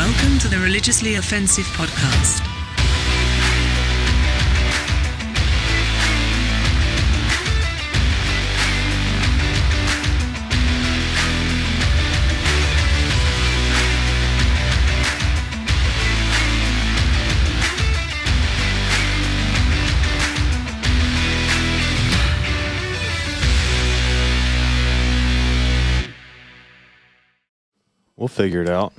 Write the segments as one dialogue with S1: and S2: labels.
S1: Welcome to the Religiously Offensive Podcast.
S2: We'll figure it out.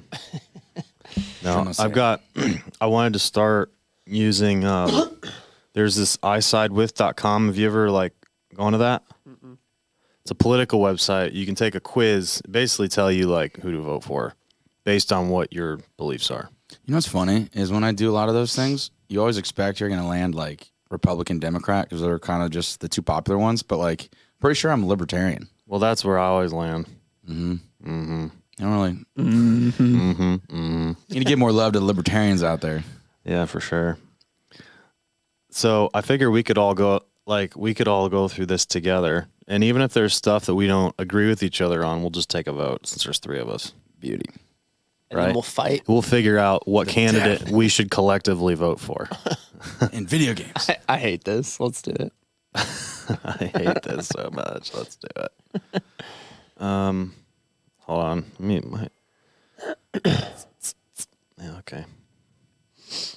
S2: No, I wanted to start using, there's this isidewith.com. Have you ever gone to that? Mm-mm. It's a political website. You can take a quiz, basically tell you who to vote for based on what your beliefs are.
S3: You know what's funny is when I do a lot of those things, you always expect you're going to land Republican, Democrat, because they're kind of just the two popular ones. But pretty sure I'm a libertarian.
S2: Well, that's where I always land.
S3: Mm-hmm. Mm-hmm. I don't really. Mm-hmm. Mm-hmm. Mm-hmm. You need to give more love to the libertarians out there.
S2: Yeah, for sure. So I figure we could all go through this together, and even if there's stuff that we don't agree with each other on, we'll just take a vote since there's three of us.
S3: Beauty.
S4: And then we'll fight.
S2: We'll figure out what candidate we should collectively vote for.
S3: In video games.
S4: I hate this. Let's do it.
S2: I hate this so much. Let's do it. Hold on. Yeah, okay.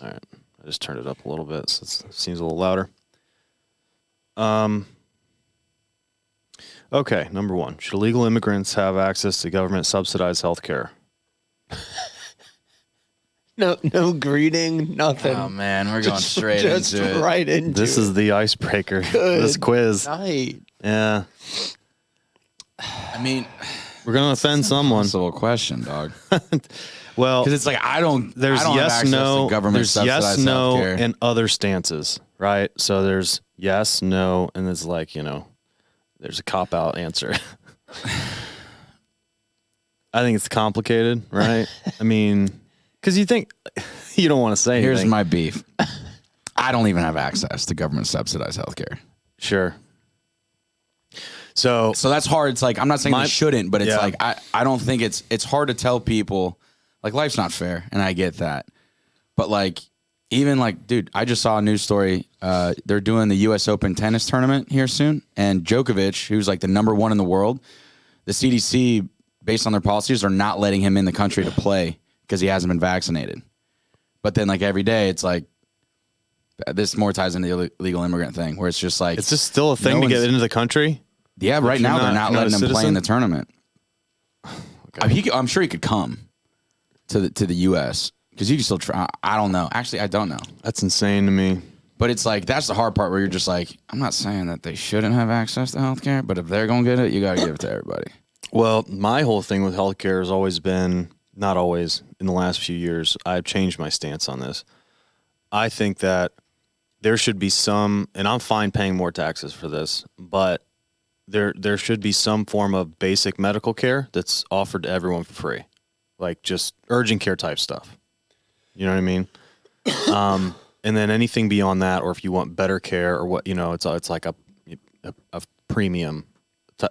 S2: All right. I just turned it up a little bit so it seems a little louder. Okay, number one. Should illegal immigrants have access to government-subsidized health care?
S4: No greeting, nothing.
S3: Oh, man. We're going straight
S4: just
S3: into it.
S4: right into
S2: This is the icebreaker.
S4: Good
S2: This quiz.
S4: night.
S2: Yeah.
S3: I mean,
S2: We're going to offend someone.
S3: that's a little question, dog.
S2: Well,
S3: Because it's
S2: there's yes, no, there's yes, no,
S3: healthcare.
S2: and other stances, right? So there's yes, no, and there's there's a cop-out answer. I think it's complicated, right? I mean, because you think you don't want to say anything.
S3: Here's my beef. I don't even have access to government subsidized healthcare.
S2: Sure. So
S3: that's hard. It's I'm not saying they shouldn't, but it's
S2: yeah.
S3: I don't think it's hard to tell people life's not fair, and I get that. But even dude, I just saw a news story. They're doing the U.S. Open tennis tournament here soon, and Djokovic, who's the number one in the world, the CDC, based on their policies, are not letting him in the country to play because he hasn't been vaccinated. But then every day, it's this more ties into the illegal immigrant thing, where it's just
S2: it's just still a thing to get into the country.
S3: Yeah, right now they're not letting him play in the tournament. Okay. I'm sure he could come to the U.S. because you can still try. I don't know. Actually, I don't know.
S2: That's insane to me.
S3: But it's that's the hard part where you're just I'm not saying that they shouldn't have access to healthcare, but if they're gonna get it, you gotta give it to everybody.
S2: Well, my whole thing with healthcare has always been, not always, in the last few years, I've changed my stance on this. I think that there should be some, and I'm fine paying more taxes for this, but there should be some form of basic medical care that's offered to everyone for free, just urgent care type stuff. You know what I mean? And then anything beyond that, or if you want better care or what, it's like a premium.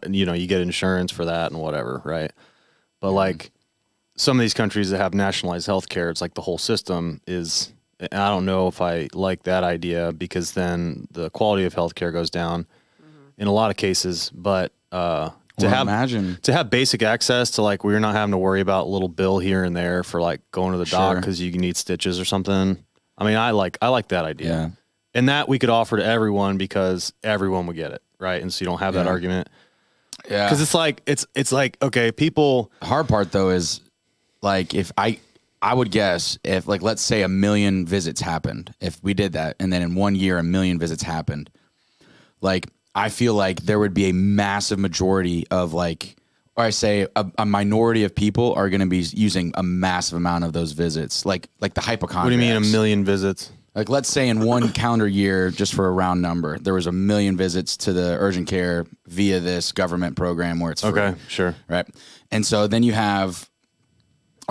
S2: You get insurance for that and whatever, right? But some of these countries that have nationalized health care, it's the whole system is. And I don't know if I like that idea because then the quality of health care goes down in a lot of cases. But to have basic access to where you're not having to worry about a little bill here and there for going to the doc because you need stitches or something. I mean, I like that idea.
S3: Yeah.
S2: And that we could offer to everyone because everyone would get it, right? And so you don't have that argument.
S3: Yeah.
S2: Because it's okay, people.
S3: The hard part though is if I would guess if let's say 1 million visits happened, if we did that, and then in 1 year 1 million visits happened, I feel there would be a massive majority of or I say a minority of people are going to be using a massive amount of those visits, like the hypochondriacs.
S2: What do you mean 1 million visits?
S3: Let's say in one calendar year, just for a round number, there was 1 million visits to the urgent care via this government program where it's free.
S2: Okay, sure.
S3: Right. And so then you have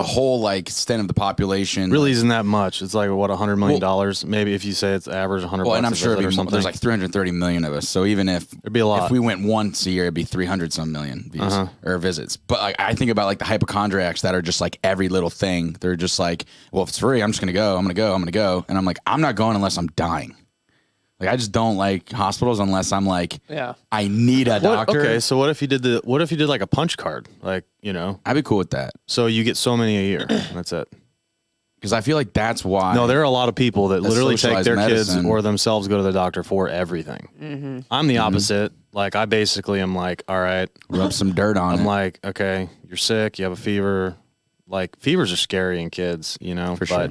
S3: a whole like extent of the population.
S2: Really isn't that much. It's like what, $100 million? Maybe if you say it's average 100
S3: Well,
S2: bucks
S3: and I'm
S2: a
S3: sure
S2: visit
S3: it'd
S2: or
S3: be more,
S2: something.
S3: there's like 330 million of us. So even if
S2: It'd be a lot.
S3: if we went once a year, it'd be 300 some million views or visits. But like, I think about like the hypochondriacs that are just like every little thing. They're just like, well, if it's free, I'm just gonna go. I'm gonna go. I'm gonna go. And I'm like, I'm not going unless I'm dying. Like I just don't like hospitals unless I'm like,
S4: Yeah.
S3: I need a doctor.
S2: Okay, so what if you did like a punch card? Like,
S3: I'd be cool with that
S2: so you get so many a year. That's it.
S3: because I feel like that's why.
S2: No, there are a lot of people that literally take
S3: socialized
S2: their
S3: medicine.
S2: kids or themselves go to the doctor for everything. I'm the opposite. Like I basically am like, all right,
S3: rub some dirt on
S2: I'm
S3: it.
S2: like, okay, you're sick, you have a fever. Like fevers are scary in kids,
S3: For sure.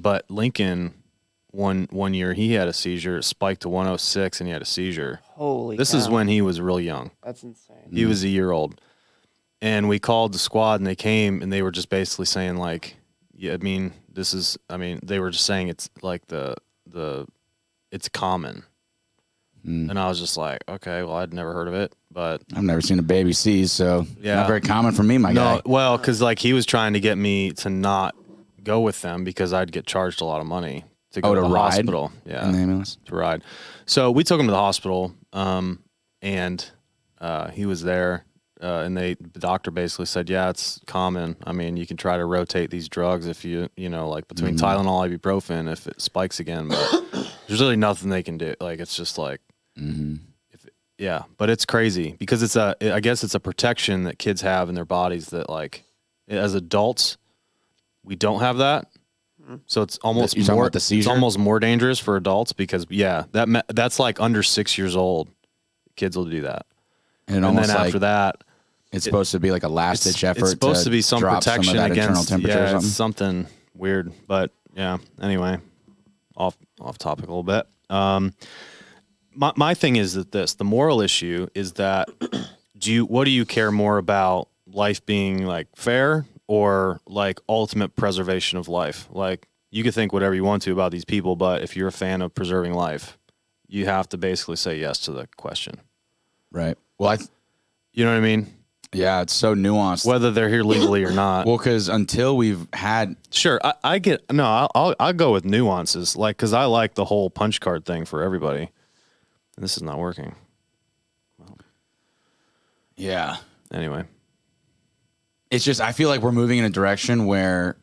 S2: But Lincoln one year he had a seizure, it spiked to 106 and he had a seizure.
S4: Holy
S2: This
S4: cow.
S2: is when he was real young.
S4: That's insane.
S2: He was a year old. And we called the squad and they came and they were just basically saying like, yeah, they were just saying it's like it's common. And I was just like, okay, well, I'd never heard of it, but
S3: I've never seen a baby seize, so
S2: Yeah.
S3: not very common for me, my guy.
S2: no, well, cause like he was trying to get me to not go with them because I'd get charged a lot of money to go
S3: to
S2: to the
S3: ride
S2: hospital. Yeah.
S3: in the ambulance.
S2: To ride. So we took him to the hospital, and he was there, and the doctor basically said, yeah, it's common. I mean, you can try to rotate these drugs if like between Tylenol, ibuprofen, if it spikes again, but there's really nothing they can do. Like, it's just like, yeah, but it's crazy because I guess it's a protection that kids have in their bodies that like, as adults, we don't have that. So it's almost
S3: You're talking
S2: more.
S3: about the
S2: It's
S3: seizure?
S2: almost more dangerous for adults because that's like under 6 years old. Kids will do that,
S3: And it
S2: and
S3: almost
S2: then
S3: like
S2: after that,
S3: it's supposed to be like a last ditch effort.
S2: it's supposed to be some
S3: drop
S2: protection
S3: some of that internal
S2: against
S3: temperature or
S2: it's
S3: something.
S2: something weird. But yeah, anyway, off topic a little bit. My thing is that the moral issue is that what do you care more about, life being like fair or like ultimate preservation of life? Like you could think whatever you want to about these people, but if you're a fan of preserving life, you have to basically say yes to the question.
S3: Right. Well,
S2: You know what I mean?
S3: yeah, it's so nuanced.
S2: Whether they're here legally or not.
S3: Well, because until we've had,
S2: Sure, I'll go with nuances, like because I like the whole punch card thing for everybody. And this is not working
S3: yeah,
S2: anyway.
S3: it's just I feel like we're moving in a direction where,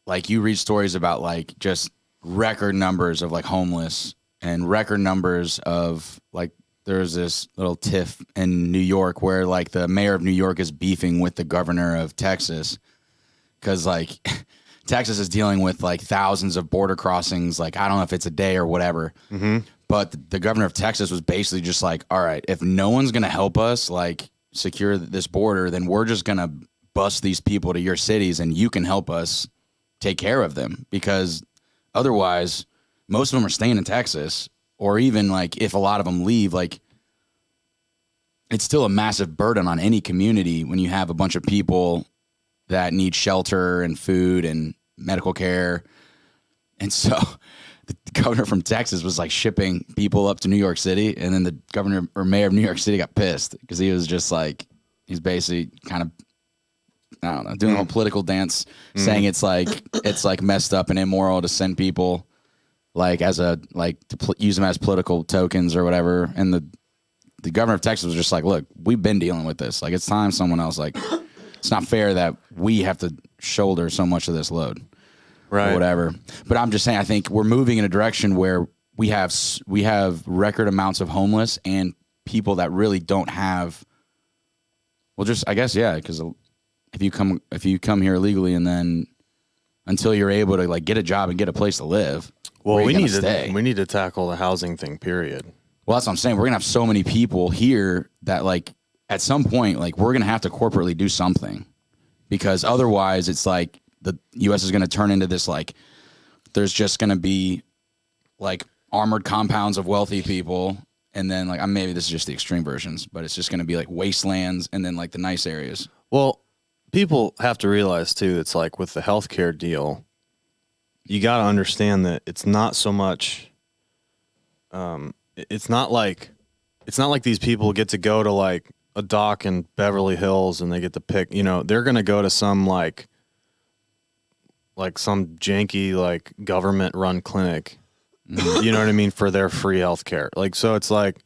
S3: like, you read stories about like just record numbers of like homeless and record numbers of like there's this little tiff in New York where like the mayor of New York is beefing with the governor of Texas because like Texas is dealing with like thousands of border crossings. Like I don't know if it's a day or whatever, but the governor of Texas was basically just like, all right, if no one's gonna help us like secure this border, then we're just gonna bust these people to your cities and you can help us take care of them because otherwise most of them are staying in Texas. Or even like if a lot of them leave, like it's still a massive burden on any community when you have a bunch of people that need shelter and food and medical care. And so the governor from Texas was like shipping people up to New York City. And then the governor or mayor of New York City got pissed because he was just like, he's basically kind of, I don't know, doing a whole political dance saying it's like messed up and immoral to send people like as a like to use them as political tokens or whatever. And the governor of Texas was just like, look, we've been dealing with this. Like it's time someone else. Like it's not fair that we have to shoulder so much of this load,
S2: Right.
S3: or whatever. But I'm just saying, I think we're moving in a direction where we have record amounts of homeless and people that really don't have. Well, just I guess because if you come here illegally and then until you're able to like get a job and get a place to live.
S2: Well,
S3: where are
S2: we
S3: you
S2: need
S3: gonna stay?
S2: we need to tackle the housing thing, period.
S3: Well, that's what I'm saying. We're gonna have so many people here that like at some point, like we're gonna have to corporately do something because otherwise it's like the U.S. is gonna turn into this like there's just gonna be like armored compounds of wealthy people, and then like maybe this is just the extreme versions, but it's just gonna be like wastelands and then like the nice areas.
S2: Well, people have to realize too, it's like with the healthcare deal, you got to understand that it's not so much. It's not like these people get to go to like a doc in Beverly Hills and they get to pick, they're going to go to some like some janky like government run clinic. You know what I mean? For their free health care. Like, so it's like,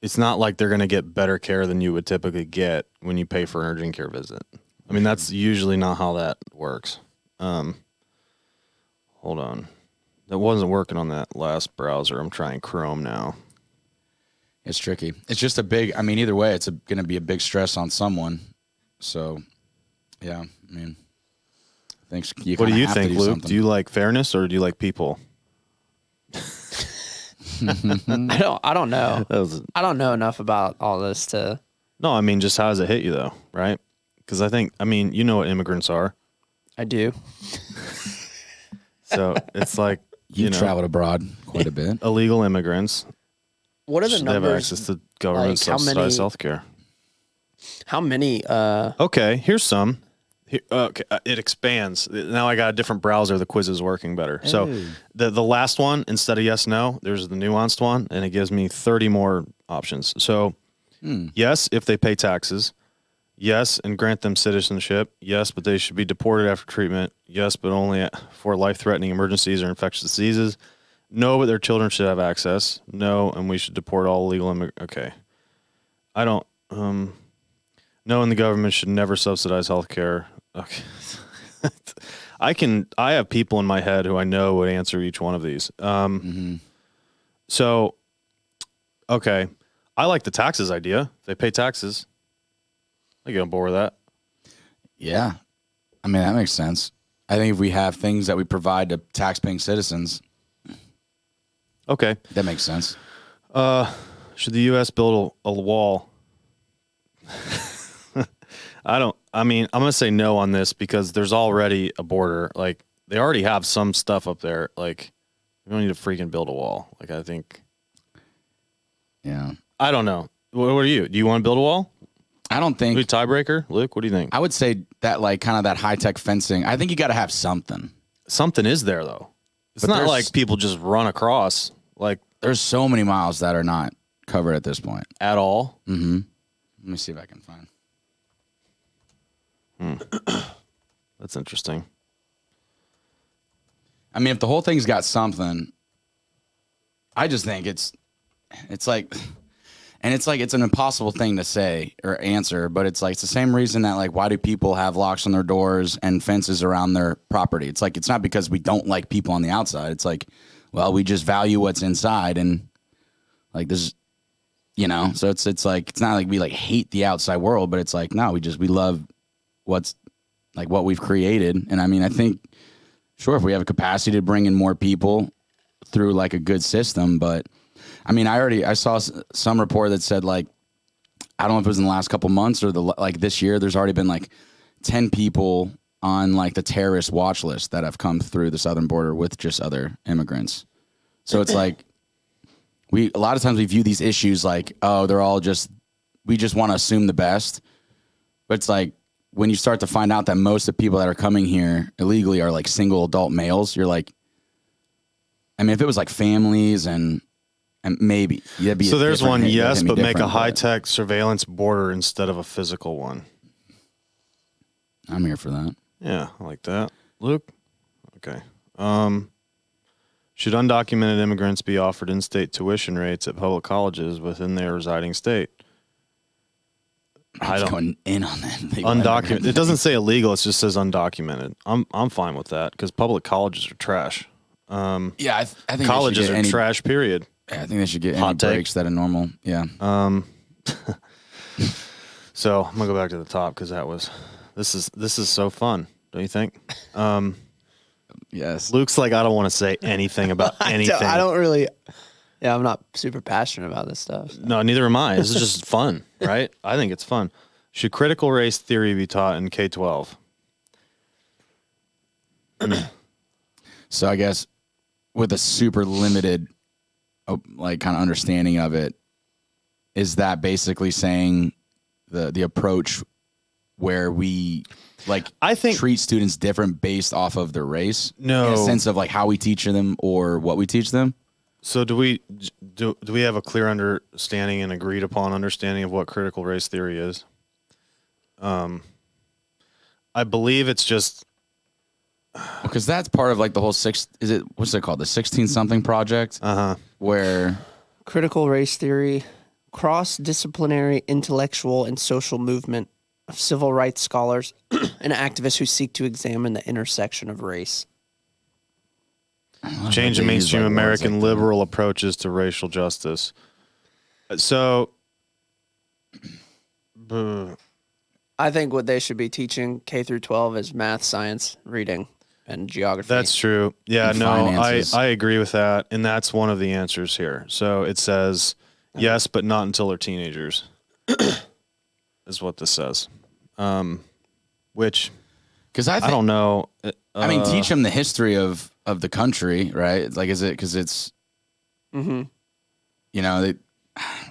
S2: it's not like they're going to get better care than you would typically get when you pay for an urgent care visit. I mean, that's usually not how that works. Hold on. That wasn't working on that last browser. I'm trying Chrome now.
S3: It's tricky. It's just either way, it's going to be a big stress on someone. So, yeah, I mean, thanks.
S2: What do you think, Luke? Something. Do you like fairness or do you like people?
S4: I don't know. I don't know enough about all this to.
S2: No, I mean, just how does it hit you though, right? Because you know what immigrants are.
S4: I do.
S2: So it's like
S3: you've traveled abroad quite a bit.
S2: Illegal immigrants.
S4: What are the numbers?
S2: They have access to government subsidized health care.
S4: How many?
S2: Okay, here's some. Okay, it expands. Now I got a different browser. The quiz is working better. Hey. So the last one, instead of yes, no, there's the nuanced one, and it gives me 30 more options. So yes, if they pay taxes. Yes, and grant them citizenship. Yes, but they should be deported after treatment. Yes, but only for life-threatening emergencies or infectious diseases. No, but their children should have access. No, and we should deport all illegal immigrants. Okay. I don't... No, and the government should never subsidize health care. Okay. I have people in my head who I know would answer each one of these. So, okay. I like the taxes idea. If they pay taxes, I get on board with that.
S3: Yeah. I mean, that makes sense. I think if we have things that we provide to tax-paying citizens.
S2: Okay.
S3: That makes sense.
S2: Should the U.S. build a wall? I'm going to say no on this because there's already a border. Like, they already have some stuff up there. Like, we don't need to freaking build a wall. Like, I think.
S3: Yeah.
S2: I don't know. What are you? Do you want to build a wall?
S3: I don't think.
S2: Maybe tiebreaker? Luke, what do you think?
S3: I would say that, like, kind of that high-tech fencing. I think you got to have something.
S2: Something is there, though. It's not like people just run across. Like,
S3: there's so many miles that are not covered at this point.
S2: At all?
S3: Mm-hmm. Let me see if I can find.
S2: That's interesting.
S3: I mean, if the whole thing's got something, I just think it's like, and it's like, it's an impossible thing to say or answer, but it's like, it's the same reason that, like, why do people have locks on their doors and fences around their property? It's like, it's not because we don't like people on the outside. It's like, well, we just value what's inside, and like this, so it's like, it's not like we like hate the outside world, but it's like, no, we love what's like what we've created. And I mean, I think, sure, if we have a capacity to bring in more people through like a good system, but I mean, I saw some report that said, like, I don't know if it was in the last couple months or like this year, there's already been like 10 people on like the terrorist watch list that have come through the southern border with just other immigrants. So it's like, a lot of times we view these issues like, oh, we just want to assume the best. But it's like, when you start to find out that most of the people that are coming here illegally are like single adult males, you're like, I mean, if it was like families and maybe. Be
S2: so there's one, yes, but make a high-tech surveillance border instead of a physical one.
S3: I'm here for that.
S2: Yeah, I like that. Luke? Okay. Should undocumented immigrants be offered in-state tuition rates at public colleges within their residing state?
S3: I'm going in on that.
S2: Undocumented. It doesn't say illegal. It just says undocumented. I'm fine with that because public colleges are trash.
S3: Yeah, I think
S2: colleges are trash. Period.
S3: Yeah, I think they should get any breaks that are normal. Yeah.
S2: So I'm gonna go back to the top because this is so fun. Don't you think?
S3: Yes.
S2: Luke's like, I don't want to say anything about anything.
S4: I don't really. Yeah, I'm not super passionate about this stuff. So.
S2: No, neither am I. This is just fun, right? I think it's fun. Should critical race theory be taught in K-12?
S3: So I guess with a super limited, like, kind of understanding of it, is that basically saying the approach where we
S2: I think
S3: treat students different based off of their race?
S2: No.
S3: In a sense of like how we teach them or what we teach them?
S2: So do we have a clear understanding and agreed upon understanding of what critical race theory is? I believe it's just
S3: Because that's part of like the whole what's it called? The 16 something project? Where
S4: Critical race theory, cross-disciplinary intellectual and social movement of civil rights scholars and activists who seek to examine the intersection of race.
S2: change in mainstream American liberal approaches to racial justice. So,
S4: I think what they should be teaching K through 12 is math, science, reading, and geography.
S2: that's true. Yeah,
S3: And
S2: no,
S3: finances.
S2: I agree with that. And that's one of the answers here. So it says, yes, but not until they're teenagers, is what this says. Which,
S3: because I
S2: don't know.
S3: I mean, teach them the history of the country, right? Like, is it because it's, you know,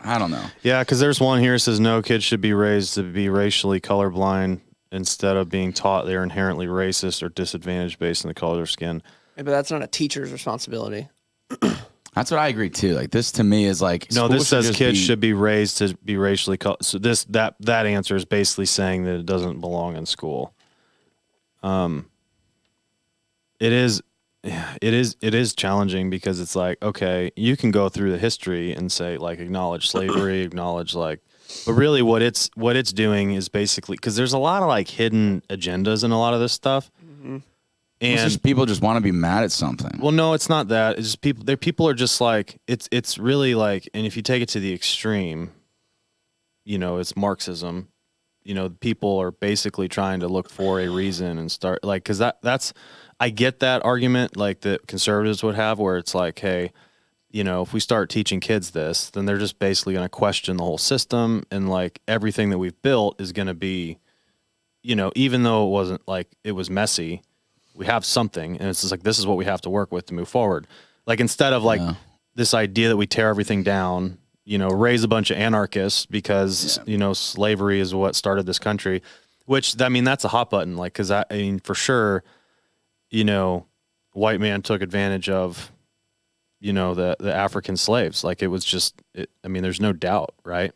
S3: I don't know.
S2: Yeah, because there's one here that says no kid should be raised to be racially colorblind instead of being taught they're inherently racist or disadvantaged based on the color of their skin.
S4: Yeah, but that's not a teacher's responsibility.
S3: That's what I agree too. Like this to me is like
S2: No, this
S3: schools
S2: says kids should be raised to be racially so that answer is basically saying that it doesn't belong in school. It is challenging because it's like, okay, you can go through the history and say like acknowledge slavery, acknowledge like, but really what it's doing is basically because there's a lot of like hidden agendas in a lot of this stuff.
S3: It's
S2: And
S3: just people just want to be mad at something.
S2: well, no, it's not that. It's just people are just like it's really like, and if you take it to the extreme, you know, it's Marxism. You know, people are basically trying to look for a reason and start like because that's I get that argument like that conservatives would have where it's like, hey, you know, if we start teaching kids this, then they're just basically going to question the whole system and like everything that we've built is going to be, you know, even though it wasn't like it was messy. We have something, and it's just like this is what we have to work with to move forward. Like instead of like this idea that we tear everything down, you know, raise a bunch of anarchists because you know slavery is what started this country. Which I mean, that's a hot button. Like, because I mean, for sure, you know, white man took advantage of, you know, the African slaves. Like it was just, I mean, there's no doubt, right?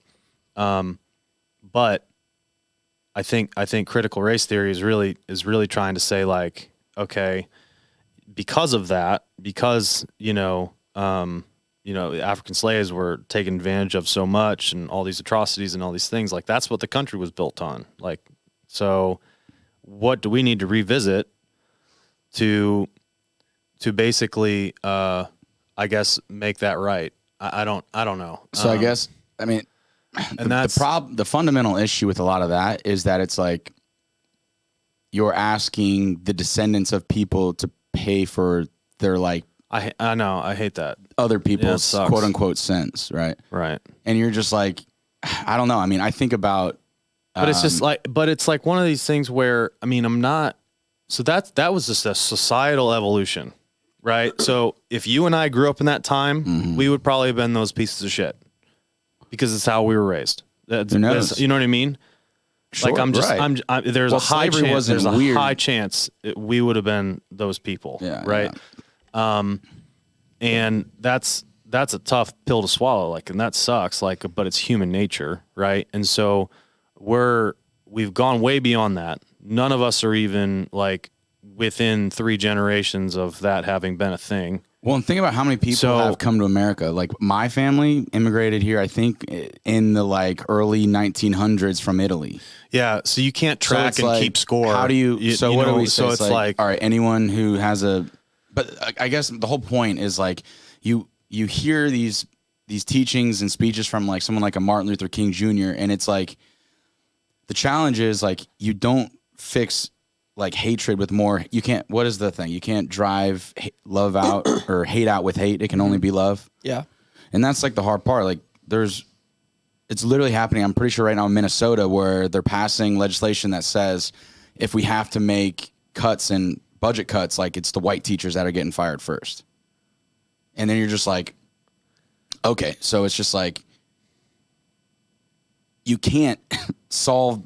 S2: But I think critical race theory is really trying to say like, okay, because of that, because African slaves were taken advantage of so much and all these atrocities and all these things, like that's what the country was built on. Like, so what do we need to revisit to basically, I guess, make that right? I don't know.
S3: So I guess, I mean,
S2: and that's
S3: the fundamental issue with a lot of that is that it's like you're asking the descendants of people to pay for their like
S2: I know, I hate that.
S3: other people's
S2: sucks.
S3: quote unquote sins, right?
S2: Right.
S3: And you're just like, I don't know. I mean, I think about,
S2: But it's just like, but it's like one of these things where, I mean, I'm not, so that was just a societal evolution, right? So if you and I grew up in that time, we would probably have been those pieces of shit because it's how we were raised.
S3: Who knows?
S2: You know what I mean?
S3: sure,
S2: Like I'm just,
S3: right.
S2: there's
S3: Well,
S2: a high
S3: slavery
S2: chance,
S3: wasn't
S2: there's a
S3: weird.
S2: high chance we would have been those people,
S3: Yeah,
S2: right? And that's a tough pill to swallow, like, and that sucks, like, but it's human nature, right? And so we've gone way beyond that. None of us are even like within 3 generations of that having been a thing.
S3: Well, and think about how many people have come to America. Like my family immigrated here, I think, in the like early 1900s from Italy.
S2: Yeah, so you can't
S3: So
S2: track
S3: it's
S2: and
S3: like,
S2: keep score.
S3: How do you? So what do we say?
S2: So it's like
S3: all right, anyone who has a. But I guess the whole point is like you hear these teachings and speeches from like someone like a Martin Luther King Jr. and it's like the challenge is like you don't fix like hatred with more. You can't. What is the thing? You can't drive love out or hate out with hate. It can only be love.
S4: Yeah.
S3: And that's like the hard part. Like it's literally happening. I'm pretty sure right now in Minnesota where they're passing legislation that says if we have to make cuts and budget cuts, like it's the white teachers that are getting fired first. And then you're just like, okay, so it's just like you can't solve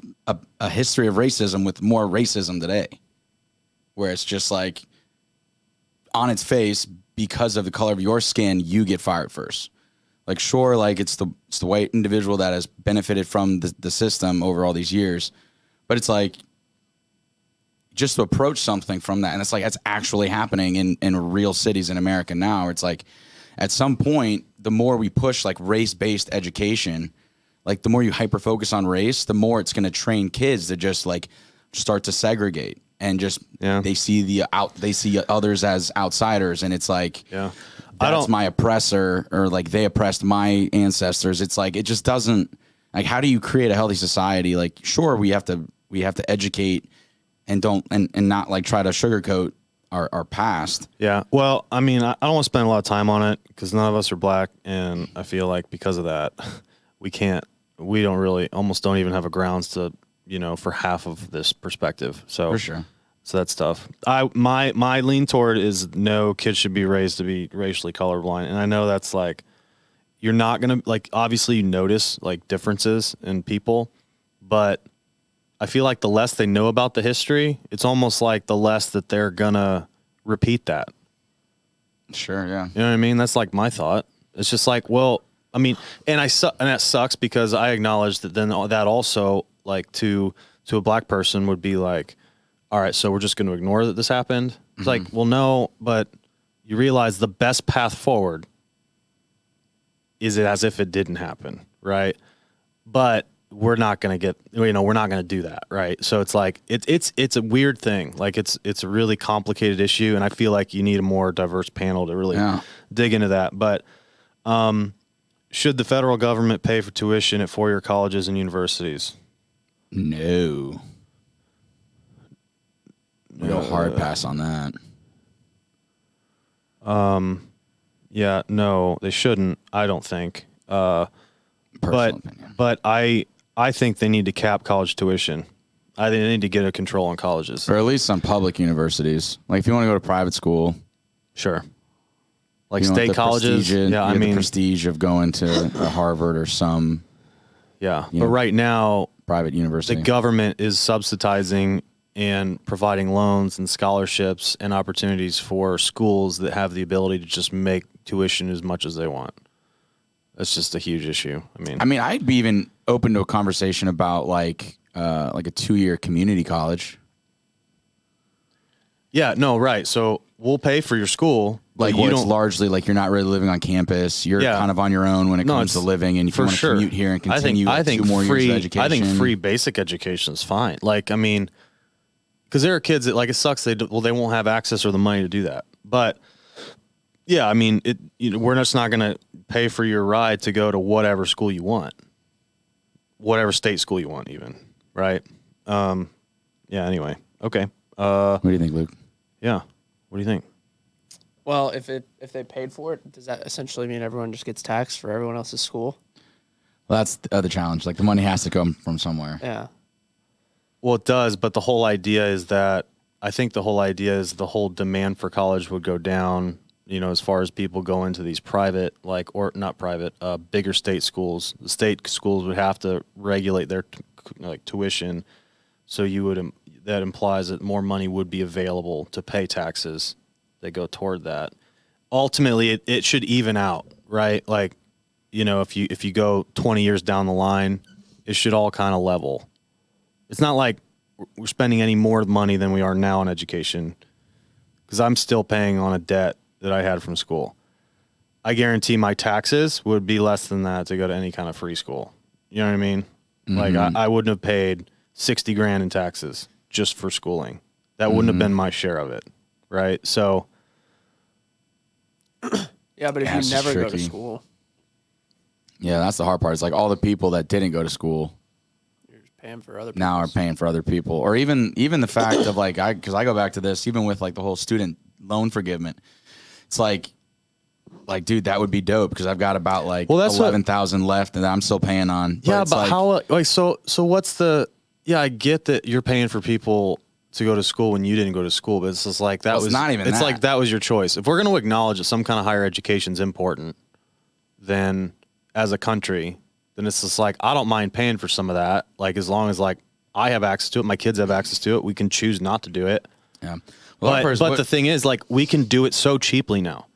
S3: a history of racism with more racism today, where it's just like on its face, because of the color of your skin, you get fired first. Like, sure, like it's the white individual that has benefited from the system over all these years, but it's like just to approach something from that, and it's like that's actually happening in real cities in America now. It's like at some point, the more we push like race-based education, like the more you hyper focus on race, the more it's going to train kids to just like start to segregate and just they see others as outsiders, and it's like that's my oppressor, or like they oppressed my ancestors. It's like it just doesn't, like, how do you create a healthy society? Like, sure, we have to educate and not like try to sugarcoat our past.
S2: Yeah. Well, I mean, I don't want to spend a lot of time on it because none of us are black, and I feel like because of that, we almost don't even have a grounds to, for half of this perspective. So
S3: For sure.
S2: So that's tough. My lean toward is no kid should be raised to be racially colorblind. And I know that's like, you're not going to, like, obviously you notice like differences in people, but I feel like the less they know about the history, it's almost like the less that they're going to repeat that.
S3: Sure. Yeah.
S2: You know what I mean? That's like my thought. It's just like, well, I mean, and that sucks because I acknowledge that then that also, like, to a black person would be like, all right, so we're just going to ignore that this happened. It's like, well, no, but you realize the best path forward is it as if it didn't happen, right? But we're not going to we're not going to do that, right? So it's like it's a weird thing. Like it's a really complicated issue, and I feel like you need a more diverse panel to really dig into that. But should the federal government pay for tuition at four-year colleges and universities?
S3: No. Real hard pass on that.
S2: Yeah, no, they shouldn't. I don't think.
S3: Personal opinion.
S2: But I think they need to cap college tuition. I think they need to get a control on colleges.
S3: Or at least some public universities. Like if you want to go to private school,
S2: sure. Like
S3: you want
S2: state
S3: the
S2: colleges.
S3: prestige,
S2: Yeah, I
S3: the
S2: mean,
S3: prestige of going to a Harvard or some
S2: but right now
S3: private university.
S2: the government is subsidizing and providing loans and scholarships and opportunities for schools that have the ability to just make tuition as much as they want. That's just a huge issue.
S3: I mean, I'd be even open to a conversation about like a 2-year community college.
S2: Yeah, no, right. So we'll pay for your school.
S3: Like
S2: you
S3: it's largely like you're not really living on campus. You're kind of on your own when it comes to living, and if you want to commute here and continue
S2: I think
S3: 2 more
S2: free,
S3: years of education.
S2: I think free basic education is fine. Like, I mean, because there are kids that, like, it sucks. They won't have access or the money to do that. But yeah, I mean, we're just not going to pay for your ride to go to whatever school you want, whatever state school you want, even, right? Yeah. Anyway, okay.
S3: What do you think, Luke?
S2: Yeah. What do you think?
S4: Well, if they paid for it, does that essentially mean everyone just gets taxed for everyone else's school?
S3: Well, that's the other challenge. Like the money has to come from somewhere.
S4: Yeah.
S2: Well, it does, but the whole idea is the whole demand for college would go down, as far as people go into these private, bigger state schools. The state schools would have to regulate their tuition, so that implies that more money would be available to pay taxes that go toward that. Ultimately, it should even out, right? Like, if you go 20 years down the line, it should all kind of level. It's not like we're spending any more money than we are now on education, because I'm still paying on a debt that I had from school. I guarantee my taxes would be less than that to go to any kind of free school. You know what I mean? Mm-hmm. Like I wouldn't have paid $60,000 in taxes just for schooling. That wouldn't have been my share of it, right? So
S4: yeah, but if you never go to school,
S3: yeah, that's the hard part. It's like all the people that didn't go to school
S4: paying for other people.
S3: Now are paying for other people, or even the fact of like because I go back to this, even with like the whole student loan forgiveness. It's like dude, that would be dope because I've got about 11,000 left and I'm still paying on. But
S2: yeah, but how so what's the? Yeah, I get that you're paying for people to go to school when you didn't go to school, but it's just like that was
S3: not even.
S2: It's like that was your choice. If we're going to acknowledge that some kind of higher education is important, then as a country, then it's just like I don't mind paying for some of that. Like as long as I have access to it, my kids have access to it. We can choose not to do it.
S3: Yeah. Well,
S2: but the thing is, we can do it so cheaply now.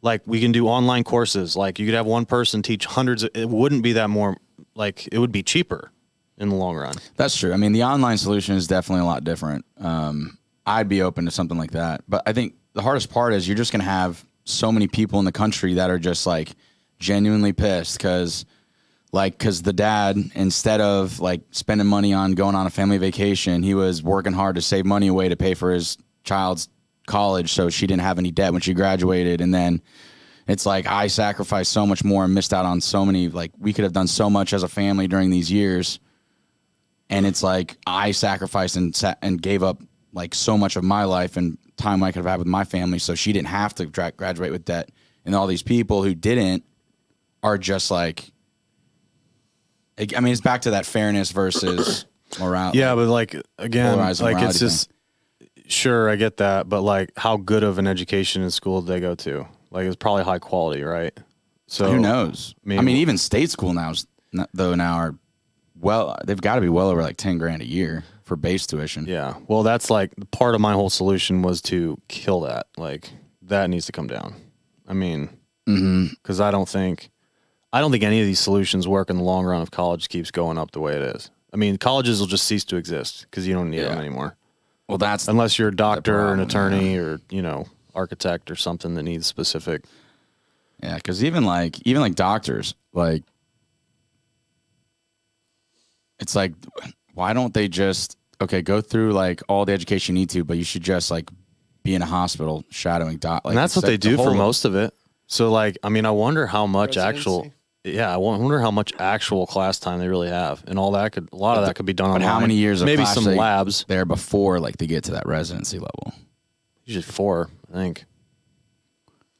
S2: Like we can do online courses. Like you could have one person teach hundreds. It wouldn't be that more like it would be cheaper in the long run.
S3: That's true. I mean, the online solution is definitely a lot different. I'd be open to something like that. But I think the hardest part is you're just going to have so many people in the country that are just like genuinely pissed because the dad, instead of like spending money on going on a family vacation, he was working hard to save money away to pay for his child's college so she didn't have any debt when she graduated. And then it's like I sacrificed so much more and missed out on so many, like we could have done so much as a family during these years. And it's like I sacrificed and gave up like so much of my life and time I could have had with my family so she didn't have to graduate with debt. And all these people who didn't are just like, I mean, it's back to that fairness versus morality.
S2: Yeah, but like again,
S3: Polarizing
S2: like it's
S3: morality
S2: just sure I get that, but like how good of an education in school did they go to? Like it's probably high quality, right? So
S3: who knows? I mean, even state school now are they've got to be well over like $10,000 a year for base tuition.
S2: yeah. Well, that's like part of my whole solution was to kill that. Like that needs to come down. I mean, because I don't think any of these solutions work in the long run if college keeps going up the way it is. I mean, colleges will just cease to exist because you don't need them anymore.
S3: Well, that's
S2: Unless you're a doctor or an
S3: problem,
S2: attorney or, architect or something that needs specific.
S3: yeah. Because even like doctors, like it's like, why don't they just go through like all the education you need to, but you should just like be in a hospital shadowing doc. Like,
S2: And that's what they do for most of it. So like, I mean, I wonder how much
S4: Residency.
S2: I wonder how much actual class time they really have. And a lot of that could be done
S3: But
S2: online.
S3: how many years of
S2: maybe
S3: class
S2: some
S3: they-
S2: labs.
S3: there before like they get to that residency level?
S2: Usually 4, I think.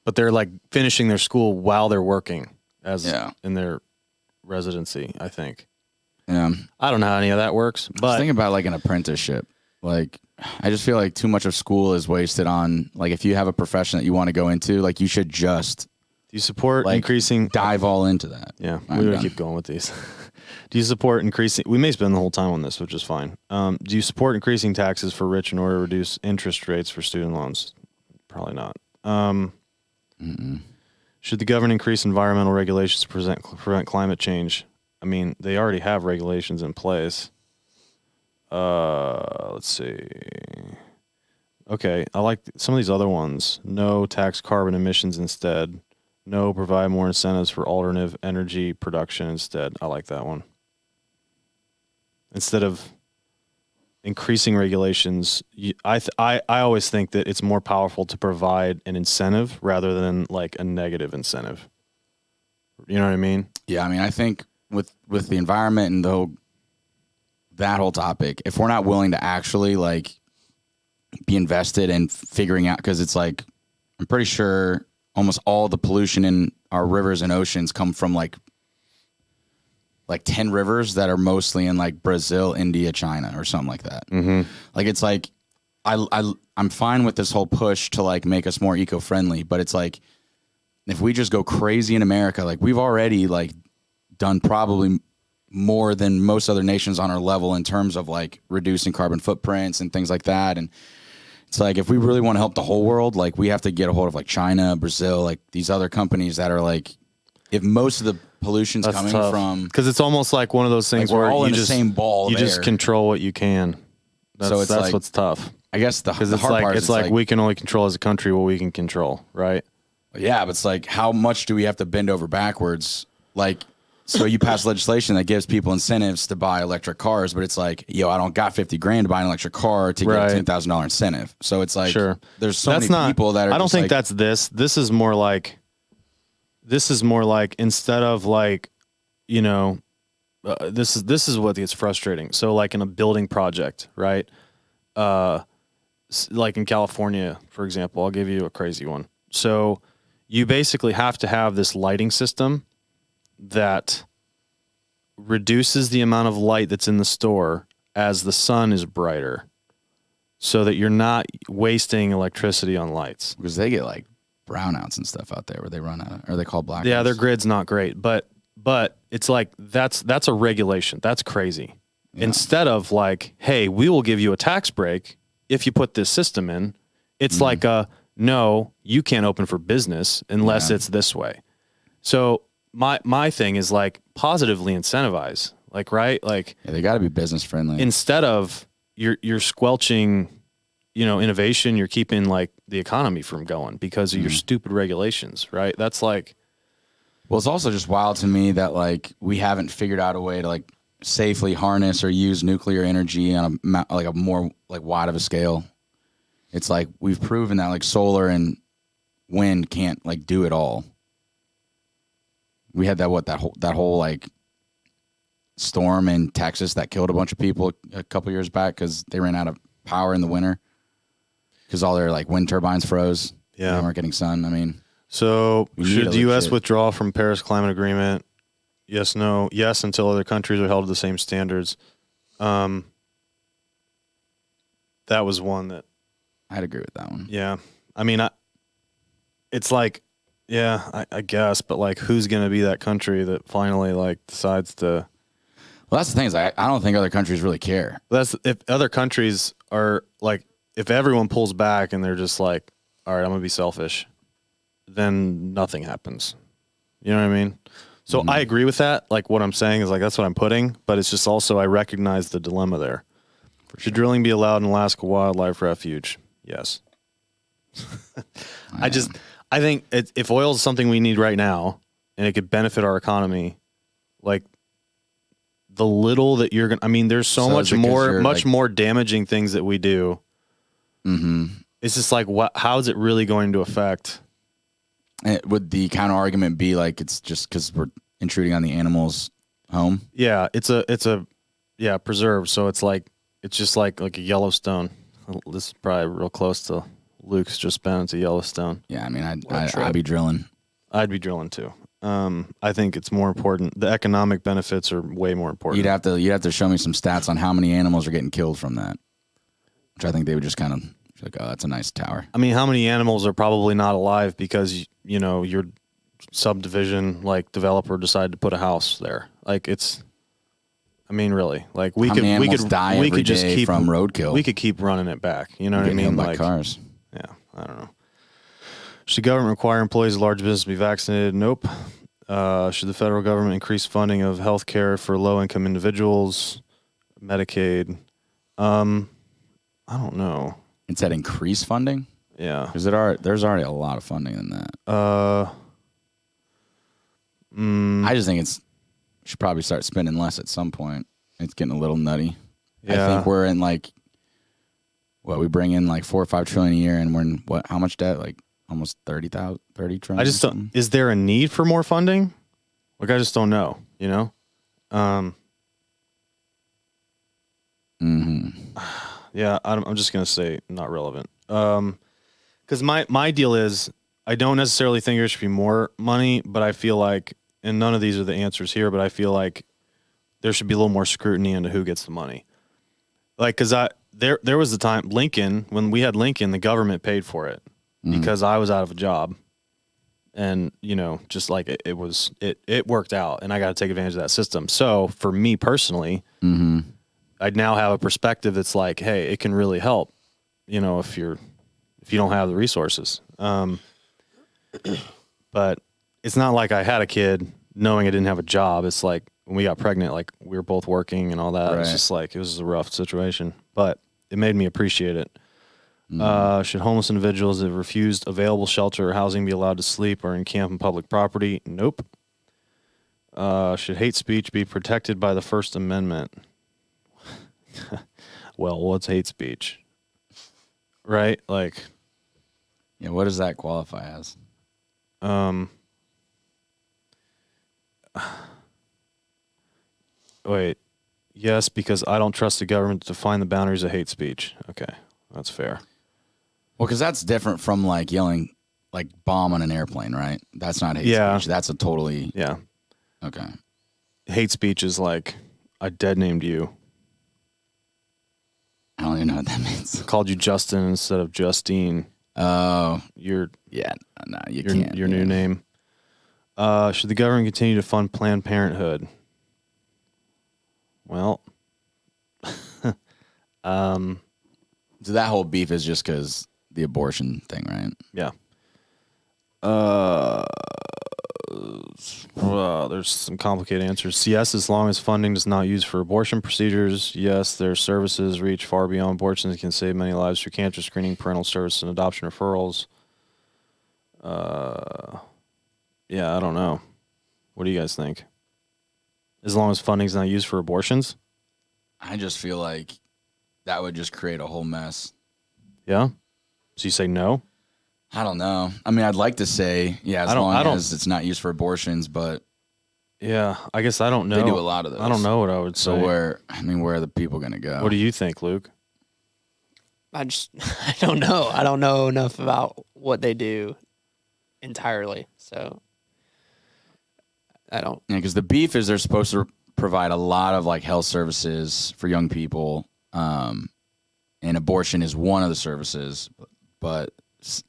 S2: But they're like finishing their school while they're working in their residency, I think.
S3: Yeah.
S2: I don't know how any of that works,
S3: Just
S2: but
S3: think about like an apprenticeship. Like, I just feel like too much of school is wasted on like if you have a profession that you want to go into, like you should just
S2: do you support
S3: like
S2: increasing?
S3: dive all into that.
S2: Yeah,
S3: I'm
S2: we're gonna
S3: done.
S2: keep going with these. Do you support increasing? We may spend the whole time on this, which is fine. Do you support increasing taxes for rich in order to reduce interest rates for student loans? Probably not. Should the government increase environmental regulations to prevent climate change? I mean, they already have regulations in place. Let's see. Okay, I like some of these other ones. No, tax carbon emissions instead. No, provide more incentives for alternative energy production instead. I like that one. Instead of increasing regulations, I always think that it's more powerful to provide an incentive rather than like a negative incentive. You know what I mean?
S3: Yeah, I mean, I think with the environment and that whole topic, if we're not willing to actually like be invested in figuring out, because it's like I'm pretty sure almost all the pollution in our rivers and oceans come from like 10 rivers that are mostly in like Brazil, India, China, or something like that. Mm-hmm. Like it's like I'm fine with this whole push to like make us more eco-friendly, but it's like if we just go crazy in America, like we've already like done probably more than most other nations on our level in terms of like reducing carbon footprints and things like that. And it's like if we really want to help the whole world, like we have to get a hold of like China, Brazil, like these other companies that are like, if most of the pollution's coming from,
S2: because it's almost like one of those things
S3: like we're
S2: where
S3: all
S2: you
S3: in the
S2: just
S3: same ball
S2: you
S3: there.
S2: just control what you can.
S3: So it's like-
S2: what's tough.
S3: I guess the
S2: Because it's
S3: hard
S2: like
S3: part
S2: it's
S3: is
S2: like we can only control as a country what we can control, right?
S3: yeah, but it's like how much do we have to bend over backwards? Like, so you pass legislation that gives people incentives to buy electric cars, but it's like, I don't got $50,000 to buy an electric car to get
S2: Right.
S3: a $10,000 incentive. So it's like,
S2: Sure.
S3: there's so
S2: That's
S3: many people that are.
S2: I don't
S3: just
S2: think
S3: like,
S2: that's this. This is more like instead of like, this is what gets frustrating. So like in a building project, right? Like in California, for example, I'll give you a crazy one. So you basically have to have this lighting system that reduces the amount of light that's in the store as the sun is brighter so that you're not wasting electricity on lights.
S3: because they get like brownouts and stuff out there where they run out of, or they call blackouts.
S2: Yeah, their grid's not great, but it's like that's a regulation. That's crazy.
S3: Yeah.
S2: Instead of like, hey, we will give you a tax break if you put this system in. It's like no, you can't open for business unless
S3: Yeah.
S2: it's this way. So my thing is like positively incentivize, like, right? Like
S3: Yeah, they got to be business friendly.
S2: instead of you're squelching, innovation, you're keeping like the economy from going because of your stupid regulations, right? That's like,
S3: Well, it's also just wild to me that like we haven't figured out a way to like safely harness or use nuclear energy on a more like wide of a scale. It's like we've proven that like solar and wind can't like do it all. We had that whole like storm in Texas that killed a bunch of people a couple years back because they ran out of power in the winter because all their like wind turbines froze.
S2: Yeah.
S3: They weren't getting sun. I mean,
S2: so
S3: We need
S2: should
S3: a
S2: the U.S.
S3: legit-
S2: withdraw from Paris Climate Agreement? Yes, no, yes, until other countries are held to the same standards. That was one that,
S3: I'd agree with that one.
S2: yeah. I mean, it's like, yeah, I guess, but like, who's going to be that country that finally like decides to?
S3: Well, that's the thing is I don't think other countries really care.
S2: That's if other countries are like, if everyone pulls back and they're just like, all right, I'm gonna be selfish, then nothing happens. You know what I mean? So I agree with that. Like what I'm saying is like that's what I'm putting, but it's just also I recognize the dilemma there. Should drilling be allowed in Alaska Wildlife Refuge? Yes. I think if oil is something we need right now and it could benefit our economy, like the little that you're gonna, I mean, there's so
S3: So
S2: much
S3: because
S2: more,
S3: you're,
S2: much
S3: like-
S2: more damaging things that we do.
S3: Mm-hmm.
S2: It's just like, how is it really going to affect?
S3: Would the counter argument be like it's just because we're intruding on the animal's home?
S2: Yeah, it's a preserve. So it's just like a Yellowstone. This is probably real close to Luke's just been to Yellowstone.
S3: Yeah, I mean,
S4: What a trip.
S3: I'd be drilling.
S2: I'd be drilling too. I think it's more important. The economic benefits are way more important.
S3: You'd have to show me some stats on how many animals are getting killed from that, which I think they would just kind of like, oh, that's a nice tower.
S2: I mean, how many animals are probably not alive because your subdivision like developer decided to put a house there? Like it's, I mean, really, like
S3: How many animals die
S2: we
S3: every
S2: could just
S3: day
S2: keep
S3: from roadkill?
S2: We could keep running it back. You know what I
S3: Getting
S2: mean?
S3: hit by
S2: Like
S3: cars.
S2: yeah, I don't know. Should the government require employees of large business to be vaccinated? Nope. Should the federal government increase funding of health care for low-income individuals? Medicaid? I don't know.
S3: It's at increased funding
S2: Yeah.
S3: because there's already a lot of funding in that. I just think should probably start spending less at some point. It's getting a little nutty. I
S2: Yeah.
S3: think we're in like we bring in like 4 or 5 trillion a year, and we're in how much debt? Like almost 30 trillion.
S2: I just don't. Is there a need for more funding? Like I just don't know. You know. Yeah, I'm just gonna say not relevant. Because my deal is I don't necessarily think there should be more money, but I feel like, and none of these are the answers here, but I feel like there should be a little more scrutiny into who gets the money. Like, because there was the time when we had Lincoln, the government paid for it because I was out of a job, and just like it worked out, and I got to take advantage of that system. So for me personally. I'd now have a perspective that's like, hey, it can really help, if you don't have the resources. But it's not like I had a kid knowing I didn't have a job. It's like when we got pregnant, like we were both working and all that. It's
S3: Right.
S2: just like, it was a rough situation, but it made me appreciate it. Should homeless individuals that have refused available shelter or housing be allowed to sleep or encamp on public property? Nope. Should hate speech be protected by the First Amendment? Well, what's hate speech? Right? Like,
S3: Yeah, what does that qualify as?
S2: Wait. Yes, because I don't trust the government to define the boundaries of hate speech. Okay, that's fair.
S3: Well, because that's different from like yelling like bomb on an airplane, right? That's not hate
S2: Yeah.
S3: speech. That's a totally
S2: Yeah.
S3: okay.
S2: Hate speech is like, I dead named you.
S3: I don't even know what that means.
S2: Called you Justin instead of Justine.
S3: Oh,
S2: Your
S3: yeah, no, you can't.
S2: your new name. Should the government continue to fund Planned Parenthood? Well,
S3: So that whole beef is just because the abortion thing, right?
S2: Yeah. Well, there's some complicated answers. Yes, as long as funding is not used for abortion procedures. Yes, their services reach far beyond abortions and can save many lives through cancer screening, parental service, and adoption referrals. Yeah, I don't know. What do you guys think? As long as funding is not used for abortions?
S3: I just feel like that would just create a whole mess.
S2: Yeah? So you say no?
S3: I don't know. I mean, I'd like to say, yeah, as long as it's not used for abortions, but
S2: Yeah, I guess I don't know.
S3: they do a lot of those.
S2: I don't know what I would say.
S3: So where are the people going to go?
S2: What do you think, Luke?
S4: I don't know. I don't know enough about what they do entirely. So I don't.
S3: Yeah, because the beef is they're supposed to provide a lot of like health services for young people, and abortion is one of the services. But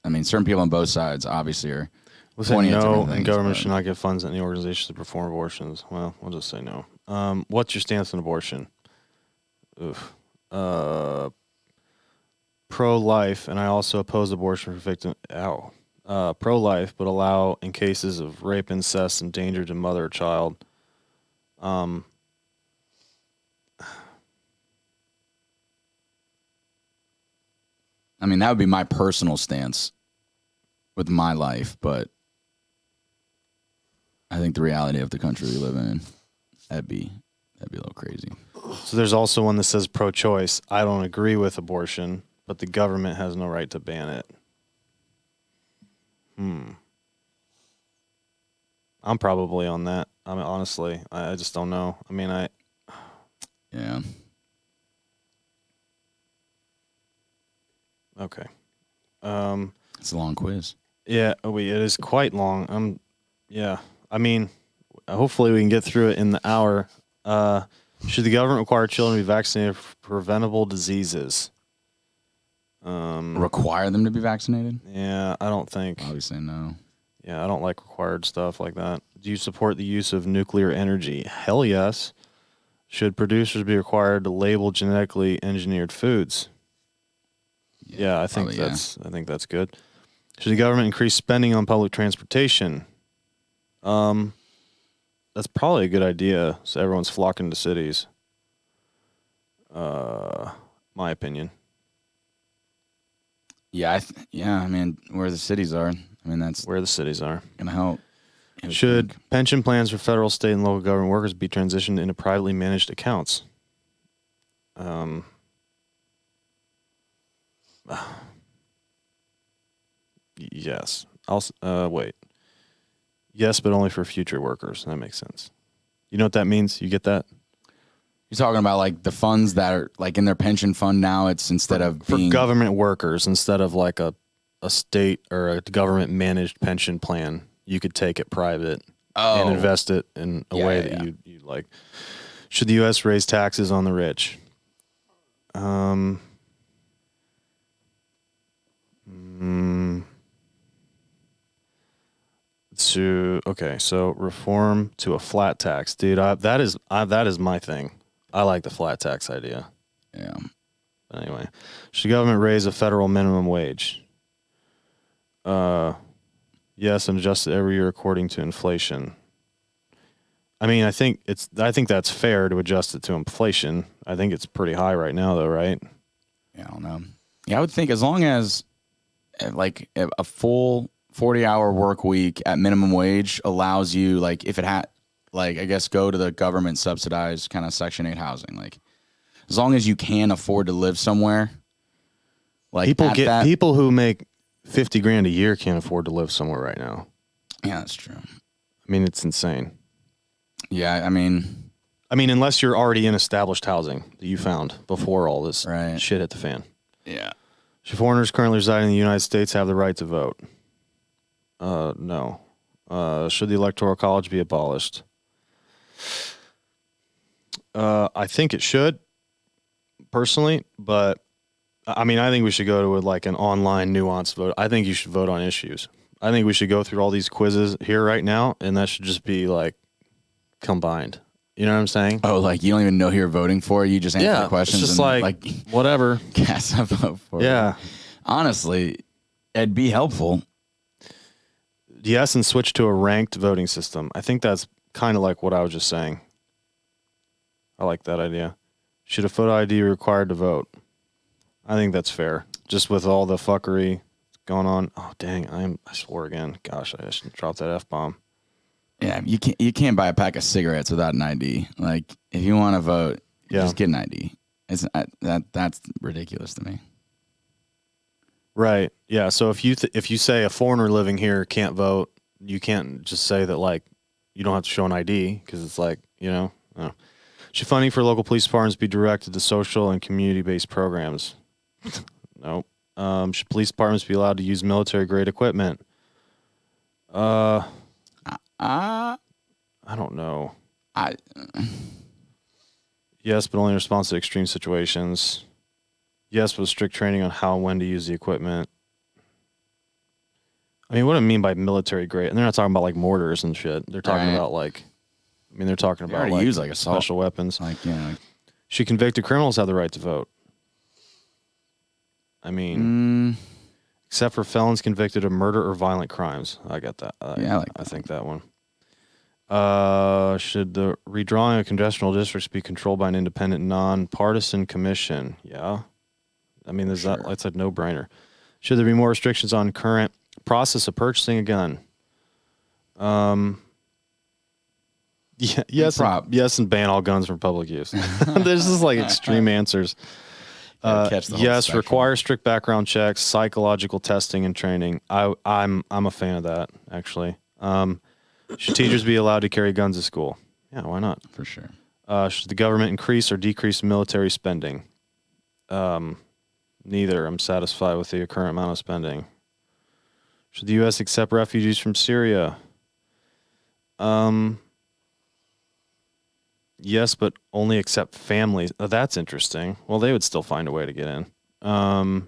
S3: I mean, certain people on both sides obviously are.
S2: We'll say
S3: pointing at
S2: no,
S3: different
S2: and
S3: things,
S2: government
S3: but-
S2: should not give funds to any organizations to perform abortions. Well, we'll just say no. What's your stance on abortion? Oof. Pro-life, and I also oppose abortion for victim. Pro-life, but allow in cases of rape, incest, and danger to mother or child.
S3: I mean, that would be my personal stance with my life, but I think the reality of the country we live in, that'd be a little crazy.
S2: So there's also one that says pro-choice. I don't agree with abortion, but the government has no right to ban it. I'm probably on that. I mean, honestly, I just don't know. I mean,
S3: Yeah.
S2: okay.
S3: It's a long quiz.
S2: Yeah, it is quite long. Yeah. I mean, hopefully we can get through it in the hour. Should the government require children to be vaccinated for preventable diseases?
S3: Require them to be vaccinated?
S2: Yeah, I don't think.
S3: Obviously, no.
S2: Yeah, I don't like required stuff like that. Do you support the use of nuclear energy? Hell yes. Should producers be required to label genetically engineered foods? Yeah, I think
S3: probably,
S2: I think that's good. Should the government increase spending on public transportation? That's probably a good idea. So everyone's flocking to cities. My opinion.
S3: Yeah, I mean, where the cities are, I mean, that's
S2: Where the cities are.
S3: gonna help. I would
S2: Should
S3: think.
S2: pension plans for federal, state, and local government workers be transitioned into privately managed accounts? Yes. Wait. Yes, but only for future workers. That makes sense. You know what that means? You get that?
S3: You're talking about like the funds that are like in their pension fund now. It's instead of
S2: For
S3: being
S2: government workers, instead of like a state or a government managed pension plan, you could take it private and invest it in a way that you like. Should the U.S. raise taxes on the rich? So reform to a flat tax, dude. That is my thing. I like the flat tax idea.
S3: Yeah.
S2: But anyway, should the government raise a federal minimum wage? Yes, and adjust it every year according to inflation. I mean, I think that's fair to adjust it to inflation. I think it's pretty high right now, though, right?
S3: Yeah, I don't know. Yeah, I would think as long as like a full 40-hour work week at minimum wage allows you, like, if it had, like, I guess go to the government subsidized kind of Section 8 housing. Like, as long as you can afford to live somewhere, like
S2: people who make $50,000 a year can't afford to live somewhere right now.
S3: Yeah, that's true.
S2: I mean, it's insane.
S3: Yeah, I mean,
S2: unless you're already in established housing that you found before all this
S3: Right.
S2: shit hit the fan.
S3: yeah.
S2: Should foreigners currently residing in the United States have the right to vote? No. Should the Electoral College be abolished? I think it should, personally, but I mean, I think we should go to like an online nuanced vote. I think you should vote on issues. I think we should go through all these quizzes here right now, and that should just be like combined. You know what I'm saying?
S3: Oh, like you don't even know who you're voting for. You just answer the questions
S2: it's just
S3: and
S2: like whatever.
S3: cast a vote for.
S2: Yeah.
S3: Honestly, it'd be helpful.
S2: Yes, and switch to a ranked voting system. I think that's kind of like what I was just saying. I like that idea. Should a photo ID be required to vote? I think that's fair. Just with all the fuckery going on. Oh dang, I swore again. Gosh, I shouldn't drop that F-bomb.
S3: Yeah, you can't buy a pack of cigarettes without an ID. Like, if you want to vote,
S2: Yeah.
S3: just get an ID. That's ridiculous to me.
S2: Right. Yeah. So if you say a foreigner living here can't vote, you can't just say that like you don't have to show an ID because it's like Should funding for local police departments be directed to social and community-based programs? Nope. Should police departments be allowed to use military-grade equipment? I don't know. Yes, but only in response to extreme situations. Yes, with strict training on how and when to use the equipment. I mean, what do I mean by military grade? And they're not talking about like mortars and shit. They're talking
S3: Right.
S2: about like, I mean, they're talking
S3: They
S2: about
S3: already
S2: like,
S3: use, like, assault.
S2: special weapons.
S3: Like, you know,
S2: Should convicted criminals have the right to vote? I mean, except for felons convicted of murder or violent crimes. I get that.
S3: Yeah, I like
S2: I
S3: that
S2: think that one. Should the redrawing of congressional districts be controlled by an independent, nonpartisan commission? Yeah. I mean, that's a no-brainer. Should there be more restrictions on current process of purchasing a gun? Yeah, yes, and ban all guns from public use. This is like extreme answers.
S3: catch the whole
S2: Yes,
S3: spectrum.
S2: require strict background checks, psychological testing, and training. I'm a fan of that actually. Should teachers be allowed to carry guns to school? Yeah, why not?
S3: for sure.
S2: Should the government increase or decrease military spending? Neither. I'm satisfied with the current amount of spending. Should the U.S. accept refugees from Syria? Yes, but only accept families. Oh, that's interesting. Well, they would still find a way to get in.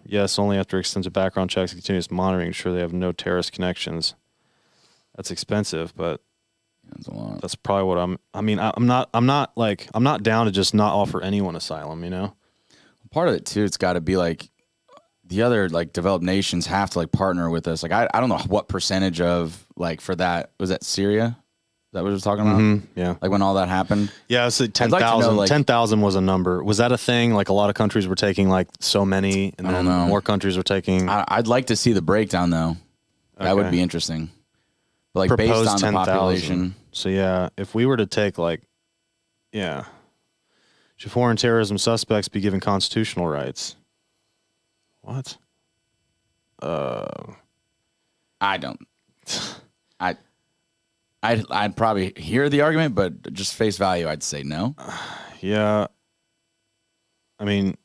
S2: Yes, only after extensive background checks and continuous monitoring, ensure they have no terrorist connections. That's expensive, but
S3: That's a lot.
S2: that's probably what I'm not down to just not offer anyone asylum, you know?
S3: Part of it too, it's got to be like the other like developed nations have to like partner with us. Like I don't know what percentage of like for that was that Syria? Is that what we're talking about?
S2: Yeah.
S3: Like when all that happened.
S2: Yeah, so
S3: I'd like to know,
S2: 10,000
S3: like-
S2: 10,000 was a number. Was that a thing? Like a lot of countries were taking like so many and
S3: I
S2: then
S3: don't know.
S2: more countries were taking
S3: I'd like to see the breakdown though. That would
S2: Okay.
S3: be interesting. But like
S2: proposed
S3: based on the
S2: 10,000.
S3: population.
S2: So yeah, if we were to take like should foreign terrorism suspects be given constitutional rights? What?
S3: I don't. I'd probably hear the argument, but just face value, I'd say no.
S2: Yeah. I mean,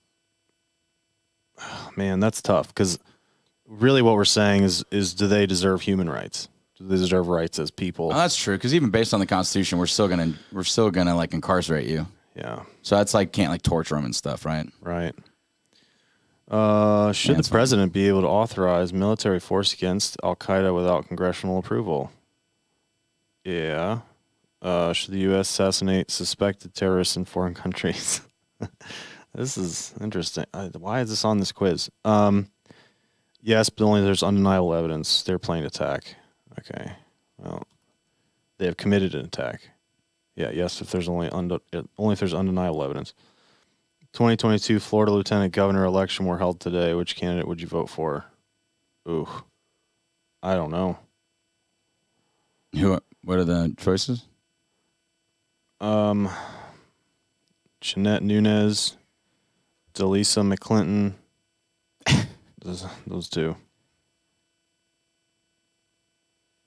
S2: man, that's tough because really what we're saying is do they deserve human rights? Do they deserve rights as people?
S3: Well, that's true because even based on the Constitution, we're still gonna like incarcerate you.
S2: Yeah,
S3: So that's like can't like torture them and stuff, right?
S2: right. Should
S3: That's
S2: the
S3: fine.
S2: president be able to authorize military force against Al Qaeda without congressional approval? Yeah. Should the U.S. assassinate suspected terrorists in foreign countries? This is interesting. Why is this on this quiz? Yes, but only there's undeniable evidence they're planning attack. Okay. Well, they have committed an attack. Yeah. Yes, if there's only if there's undeniable evidence. 2022 Florida Lieutenant Governor election were held today. Which candidate would you vote for? Ooh, I don't know.
S3: What are the choices?
S2: Jeanette Nunez, Delisa McClinton. those two.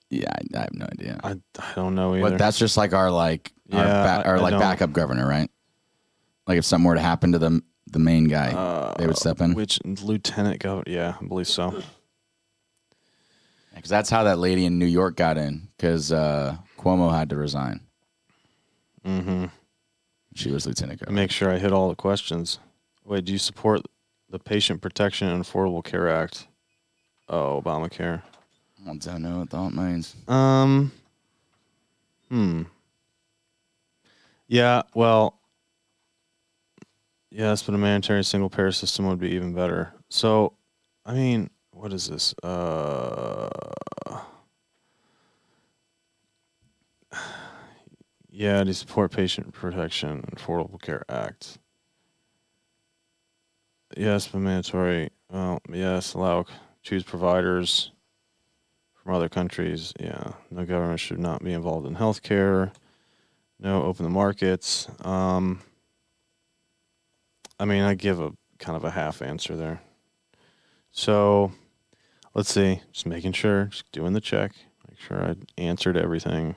S3: Yeah, I have no idea.
S2: I don't know either.
S3: But that's just like our like
S2: Yeah,
S3: our
S2: I
S3: like
S2: don't-
S3: backup governor, right? Like if something were to happen to the main guy, they would step in.
S2: Which lieutenant governor? Yeah, I believe so.
S3: Because that's how that lady in New York got in. Because Cuomo had to resign.
S2: Mm-hmm.
S3: She was lieutenant governor.
S2: Make sure I hit all the questions. Wait, do you support the Patient Protection and Affordable Care Act? Oh, Obamacare.
S3: I don't know what that means.
S2: Yeah, well, yes, but a mandatory single payer system would be even better. So, I mean, what is this? Yeah, to support patient protection and Affordable Care Act. Yes, but mandatory. Well, yes, allow choose providers from other countries. Yeah, no government should not be involved in healthcare. No, open the markets. I mean, I give a kind of a half answer there. So, let's see. Just making sure, just doing the check. Make sure I answered everything.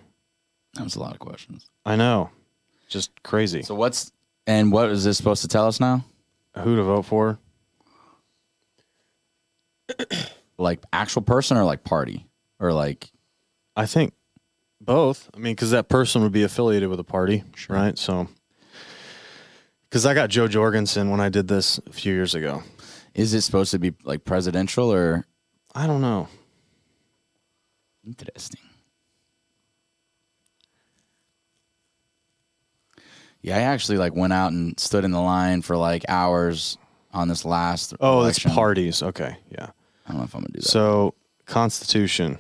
S3: That was a lot of questions.
S2: I know, just crazy.
S3: So what is this supposed to tell us now?
S2: Who to vote for?
S3: Like actual person or like party or like?
S2: I think both. I mean, because that person would be affiliated with a party, right? So, because I got Joe Jorgensen when I did this a few years ago.
S3: Is it supposed to be like presidential or?
S2: I don't know.
S3: Interesting. Yeah, I actually like went out and stood in the line for like hours on this last.
S2: Oh, that's
S3: election.
S2: parties. Okay, yeah.
S3: I don't know if I'm gonna do that.
S2: So, Constitution,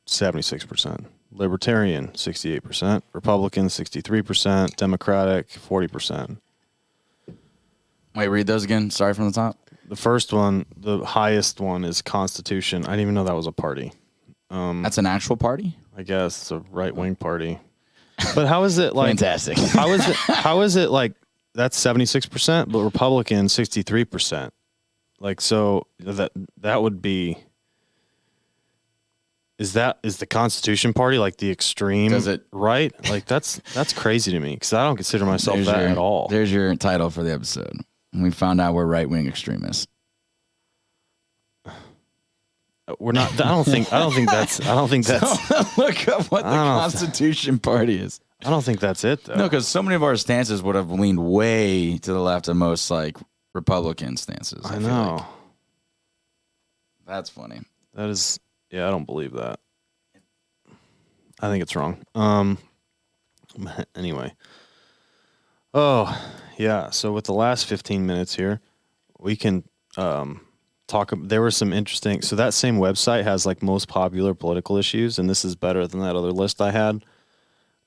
S2: 76%. Libertarian, 68%. Republican, 63%. Democratic, 40%.
S3: Wait, read those again. Sorry, from the top.
S2: The first one, the highest one, is Constitution. I didn't even know that was a party.
S3: That's an actual party.
S2: I guess it's a right-wing party. But how is it like
S3: Fantastic.
S2: How is it like that's 76%, but Republican 63%? Like, so that would be, is the Constitution Party like the extreme?
S3: Does it-
S2: right? Like that's crazy to me because I don't consider myself that at all.
S3: There's your title for the episode. And we found out we're right wing extremists.
S2: We're not. I don't think that's.
S3: Look up what the Constitution Party is.
S2: I don't think that's it though.
S3: No, because so many of our stances would have leaned way to the left of most like Republican stances.
S2: I
S3: feel
S2: know.
S3: like. That's funny.
S2: That is. Yeah, I don't believe that. I think it's wrong. Anyway. Oh, yeah. So with the last 15 minutes here, we can talk. There were some interesting. So that same website has like most popular political issues, and this is better than that other list I had,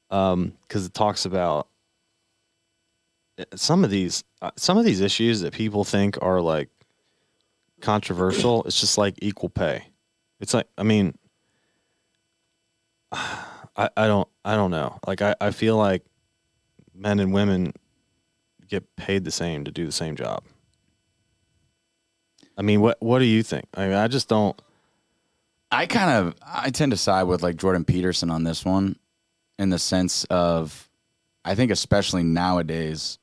S2: because it talks about some of these issues that people think are like controversial. It's just like equal pay. It's like, I mean, I don't know. Like I feel like men and women get paid the same to do the same job. I mean, what do you think? I mean, I just don't.
S3: I tend to side with like Jordan Peterson on this one, in the sense of, I think especially nowadays,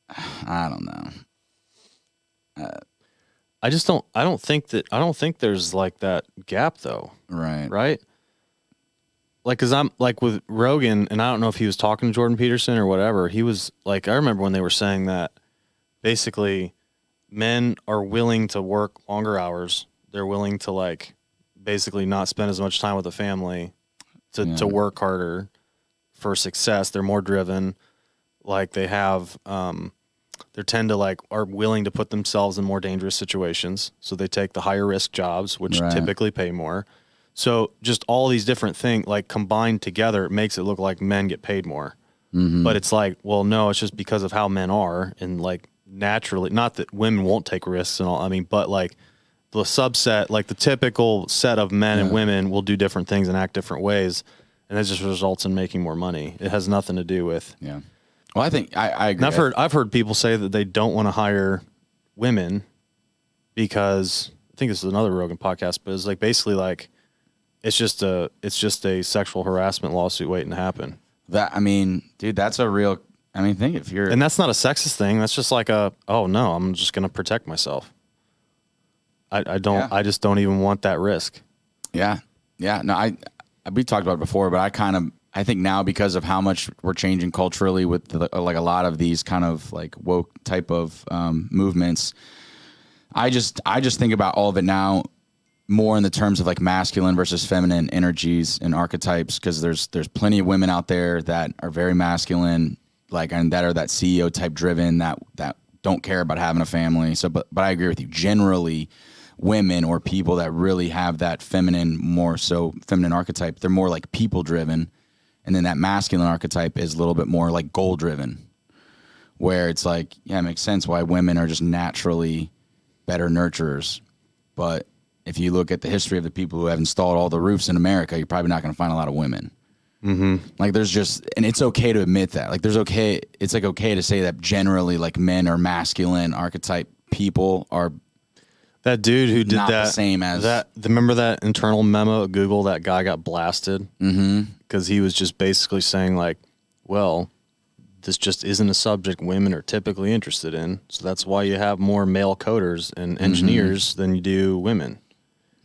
S3: I don't know.
S2: I just don't. I don't think there's like that gap though.
S3: Right.
S2: Right. Like, cause I'm like with Rogan, and I don't know if he was talking to Jordan Peterson or whatever. He was like, I remember when they were saying that basically men are willing to work longer hours. They're willing to like basically not spend as much time with the family to work harder for success. They're more driven. Like they have, they tend to like are willing to put themselves in more dangerous situations. So they take the higher risk jobs, which typically pay more. So just all these different things like combined together, it makes it look like men get paid more. Mm-hmm. But it's like, well, no, it's just because of how men are, and like naturally, not that women won't take risks and all. I mean, but like the subset, like the typical set of men and women will do different things and act different ways, and that just results in making more money. It has nothing to do with.
S3: Yeah. Well, I think I agree.
S2: And I've heard people say that they don't want to hire women because I think this is another Rogan podcast, but it's like basically like it's just a sexual harassment lawsuit waiting to happen.
S3: That, I mean, dude, that's a real. I mean, think if you're,
S2: and that's not a sexist thing. That's just like oh no, I'm just gonna protect myself. I don't. Yeah. I just don't even want that risk.
S3: Yeah. No, we talked about it before, but I think now, because of how much we're changing culturally with like a lot of these kind of like woke type of movements, I just think about all of it now more in the terms of like masculine versus feminine energies and archetypes, because there's plenty of women out there that are very masculine, like, and that are that CEO type driven, that don't care about having a family. So, but I agree with you. Generally, women or people that really have that more so feminine archetype, they're more like people driven. And then that masculine archetype is a little bit more like goal driven, where it's like, yeah, it makes sense why women are just naturally better nurturers. But if you look at the history of the people who have installed all the roofs in America, you're probably not going to find a lot of women. Like there's just, and it's okay to admit that. Like it's like okay to say that generally like men or masculine archetype people are
S2: That dude who did
S3: not
S2: that
S3: the same as
S2: that. Remember that internal memo at Google? That guy got blasted because he was just basically saying like, well, this just isn't a subject women are typically interested in. So that's why you have more male coders and engineers than you do women.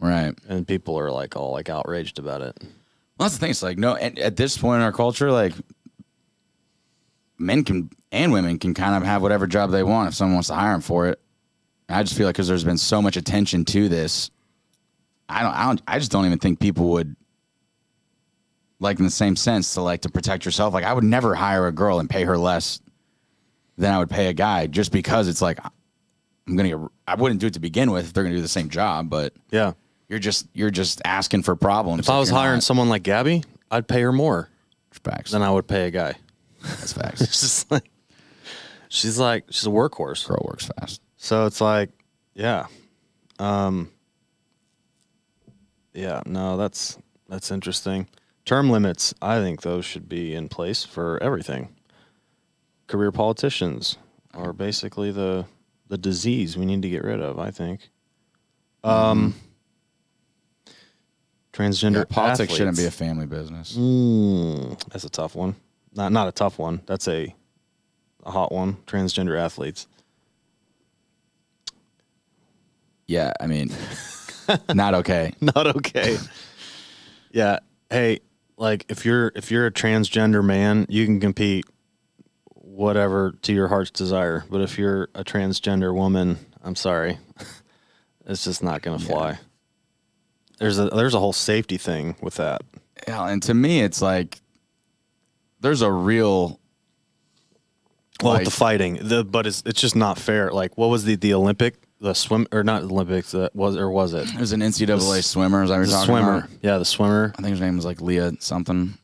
S3: right.
S2: And people are like all like outraged about it.
S3: Well, that's the thing. It's like, no, at this point in our culture, like men can and women can kind of have whatever job they want if someone wants to hire them for it. I just feel like because there's been so much attention to this, I just don't even think people would, like in the same sense, to protect yourself. Like I would never hire a girl and pay her less than I would pay a guy just because it's like I wouldn't do it to begin with if they're gonna do the same job, but
S2: Yeah.
S3: you're just asking for problems.
S2: If I was
S3: you're
S2: hiring
S3: not.
S2: someone like Gabby, I'd pay her more
S3: Facts.
S2: than I would pay a guy.
S3: That's facts.
S2: It's just like she's a workhorse.
S3: Girl works fast.
S2: So it's like, yeah. Yeah, no, that's interesting. Term limits, I think those should be in place for everything. Career politicians are basically the disease we need to get rid of, I think. Transgender
S3: Politics shouldn't be a
S2: athletes.
S3: family business.
S2: That's a tough one. Not a tough one. That's a hot one. Transgender athletes.
S3: Yeah, I mean, not okay.
S2: Not okay. Yeah. Hey, like if you're a transgender man, you can compete whatever to your heart's desire. But if you're a transgender woman, I'm sorry. It's just not going to fly. There's a whole safety thing with that.
S3: Yeah, and to me, it's like there's a real.
S2: Well,
S3: like,
S2: with the fighting, but it's just not fair. Like, what was the Olympic, the swim, or not Olympics? Was it?
S3: It was an NCAA swimmer. Is that what
S2: The
S3: you're talking
S2: swimmer.
S3: about?
S2: Yeah, the swimmer.
S3: I think his name was like Leah something,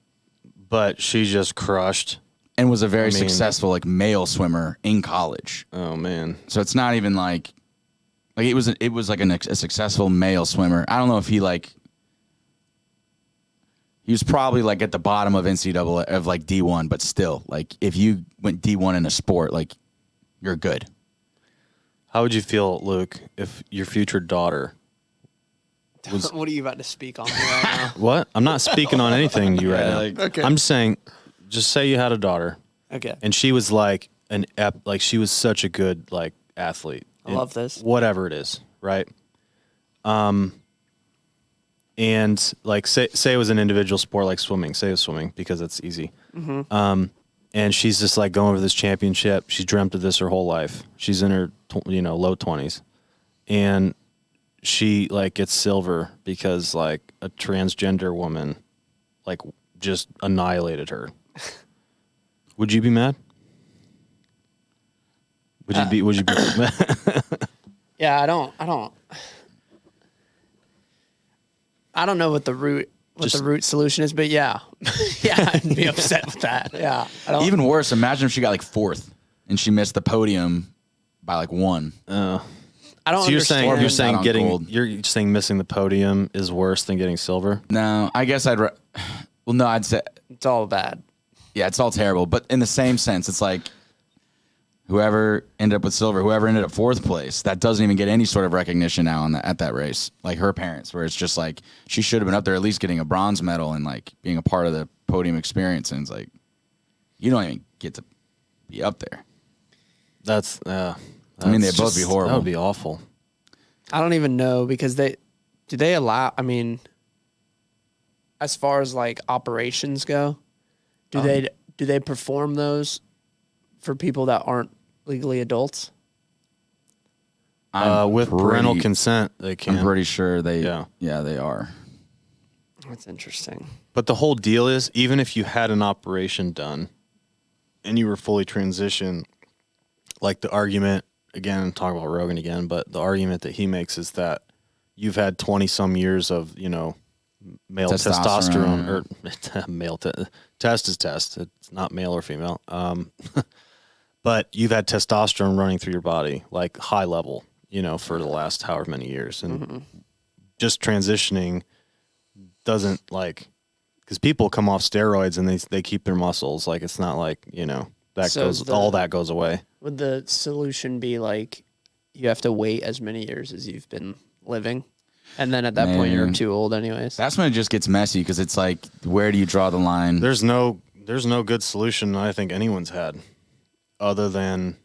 S2: But she just crushed.
S3: and was a very
S2: I mean-
S3: successful like male swimmer in college.
S2: Oh man.
S3: So it's not even like it was like a successful male swimmer. I don't know if he was probably like at the bottom of NCAA of like D1, but still, like if you went D1 in a sport, like you're good.
S2: How would you feel, Luke, if your future daughter
S4: What are you about to speak on me right now?
S2: What? I'm not speaking on anything to you right now.
S4: Okay.
S2: I'm just saying, just say you had a daughter
S4: Okay.
S2: and she was like she was such a good like athlete.
S4: I love this.
S2: Whatever it is, right? And like say it was an individual sport like swimming. Say it was swimming because it's easy. And she's just like going over this championship. She's dreamt of this her whole life. She's in her low 20s, and she like gets silver because like a transgender woman like just annihilated her. Would you be mad? Would you be mad?
S4: Yeah, I don't know what the root solution is, but yeah. Yeah, I'd be upset with that. Yeah. I don't
S3: Even worse, imagine if she got like fourth and she missed the podium by like one.
S4: I don't
S2: So you're saying
S4: understand.
S3: Not on gold.
S2: you're saying missing the podium is worse than getting silver?
S3: No, I guess I'd say
S4: It's all bad.
S3: yeah, it's all terrible. But in the same sense, it's like whoever ended up with silver, whoever ended up fourth place, that doesn't even get any sort of recognition now at that race. Like her parents, where it's just like she should have been up there at least getting a bronze medal and like being a part of the podium experience. And it's like you don't even get to be up there.
S2: That's
S3: I mean, they'd both be horrible.
S2: That would be awful.
S4: I don't even know because do they allow, I mean, as far as like operations go, do they perform those for people that aren't legally adults?
S2: With parental consent, they
S3: I'm
S2: can.
S3: pretty sure they
S2: Yeah.
S3: they are.
S4: That's interesting.
S2: But the whole deal is, even if you had an operation done and you were fully transitioned, like the argument again, talk about Rogan again, but the argument that he makes is that you've had 20 some years of, male testosterone or male test is test. It's not male or female. But you've had testosterone running through your body, like high level, for the last however many years. And just transitioning doesn't because people come off steroids and they keep their muscles. Like, it's not like, all that goes away.
S4: Would the solution be like you have to wait as many years as you've been living? And then at that point, you're too old anyways.
S3: That's when it just gets messy because it's like, where do you draw the line?
S2: There's no good solution I think anyone's had other than,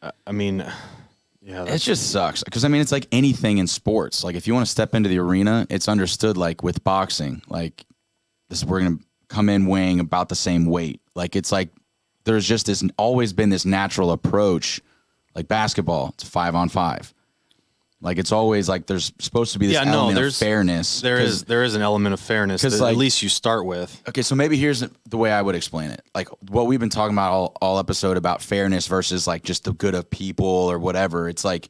S3: it just sucks. Because, it's like anything in sports. Like, if you want to step into the arena, it's understood, like, with boxing. Like, we're going to come in weighing about the same weight. Like, it's like there's just always been this natural approach. Like basketball, it's 5-on-5. Like, it's always like there's supposed to be this element of fairness.
S2: There is an element of fairness that at least you start with.
S3: Okay, so maybe here's the way I would explain it. Like, what we've been talking about all episode about fairness versus like just the good of people or whatever. It's like,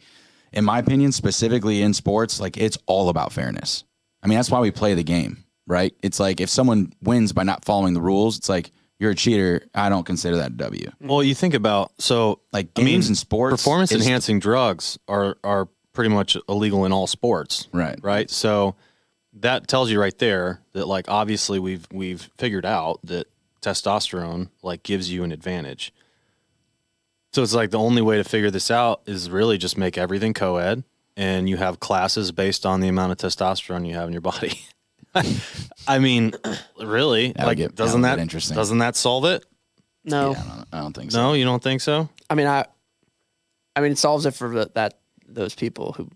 S3: in my opinion, specifically in sports, like, it's all about fairness. That's why we play the game, right? It's like, if someone wins by not following the rules, it's like, you're a cheater. I don't consider that a W.
S2: Well, you think about,
S3: like, games and sports,
S2: performance enhancing drugs are pretty much illegal in all sports. Right. So that tells you right there that, like, obviously we've figured out that testosterone, like, gives you an advantage. So it's like the only way to figure this out is really just make everything co-ed, and you have classes based on the amount of testosterone you have in your body. Really, like, doesn't that solve it?
S4: No,
S3: Yeah, I don't think so.
S2: No, you don't think so?
S4: It solves it for those people who.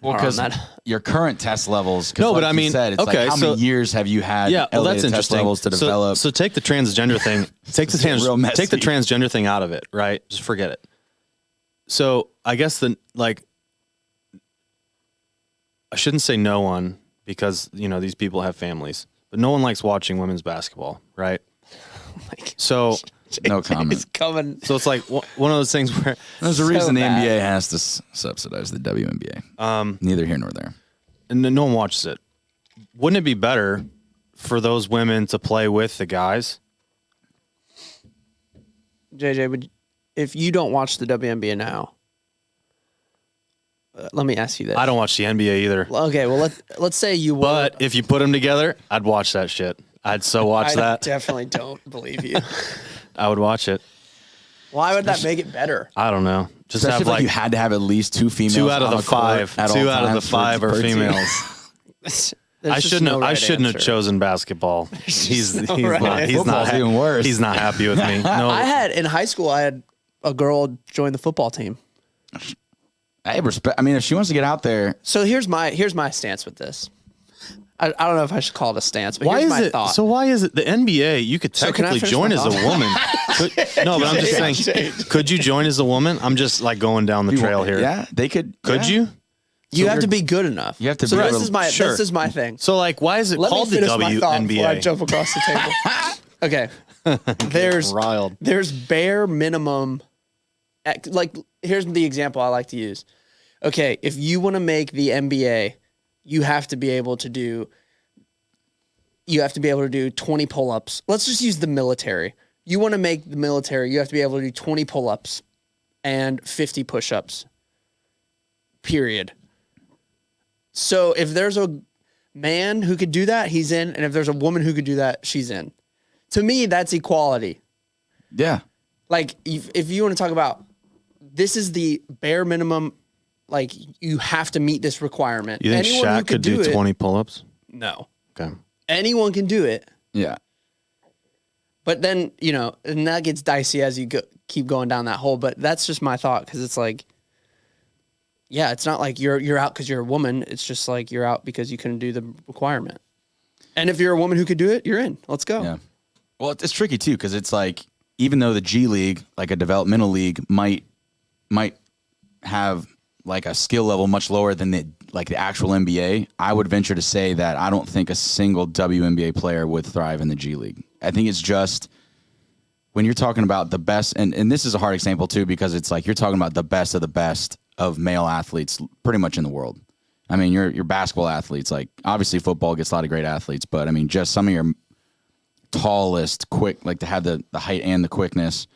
S3: Well, because your current test levels.
S2: No, but
S3: you said, it's
S2: okay,
S3: like, how many years have you had?
S2: Yeah, well, that's
S3: elevated test
S2: interesting.
S3: levels to develop.
S2: So take the transgender thing. Take the transgender thing out of it. Right, just forget it. So I guess I shouldn't say no one, because these people have families, but no one likes watching women's basketball, right? So
S3: no comment.
S4: It's coming.
S2: So it's like one of those things where
S3: there's a reason the NBA has to subsidize the WNBA. Neither here nor there.
S2: And no one watches it. Wouldn't it be better for those women to play with the guys?
S4: JJ, if you don't watch the WNBA now, let me ask you this.
S2: I don't watch the NBA either.
S4: Okay, well, let's say you would.
S2: But if you put them together, I'd watch that shit. I'd watch that.
S4: I definitely don't believe you.
S2: I would watch it.
S4: Why would that make it better?
S2: I don't know. Just
S3: Especially
S2: have, like,
S3: you had to have at least two females.
S2: 2 out of the 5. 2 out of the 5 are females. I shouldn't have chosen basketball. He's not
S3: even worse.
S2: He's not happy with me. No.
S4: In high school, I had a girl join the football team.
S3: I respect. If she wants to get out there.
S4: So here's my stance with this. I don't know if I should call it a stance, but here's my thought.
S2: So why is it the NBA? You could technically join as a woman. No, but I'm just saying, could you join as a woman? I'm just like going down the trail here.
S3: Yeah, they could.
S2: Could you?
S4: You have to be good enough.
S3: You have to.
S4: So
S3: be
S4: this is my thing.
S2: So, like, why is it called the WNBA?
S4: Before I jump across the table. Okay. There's bare minimum. Like, here's the example I like to use. Okay, if you want to make the NBA, you have to be able to do 20 pull-ups. Let's just use the military. You want to make the military, you have to be able to do 20 pull-ups and 50 push-ups. Period. So if there's a man who could do that, he's in, and if there's a woman who could do that, she's in. To me, that's equality.
S3: Yeah.
S4: Like, if you want to talk about, this is the bare minimum. Like, you have to meet this requirement.
S2: You think Shaq could do 20 pull-ups?
S4: No.
S2: Okay.
S4: Anyone can do it.
S3: Yeah.
S4: But then, and that gets dicey as you keep going down that hole. But that's just my thought, because it's like, yeah, it's not like you're out because you're a woman. It's just like you're out because you couldn't do the requirement. And if you're a woman who could do it, you're in. Let's go.
S3: Yeah. Well, it's tricky too, because it's like, even though the G League, like a developmental league, might have like a skill level much lower than the actual NBA, I would venture to say that I don't think a single WNBA player would thrive in the G League. I think it's just when you're talking about the best, and this is a hard example too, because it's like you're talking about the best of male athletes pretty much in the world. I mean, your basketball athletes, like obviously football gets a lot of great athletes, but I mean, just some of your tallest, quick, like to have the height and the quickness,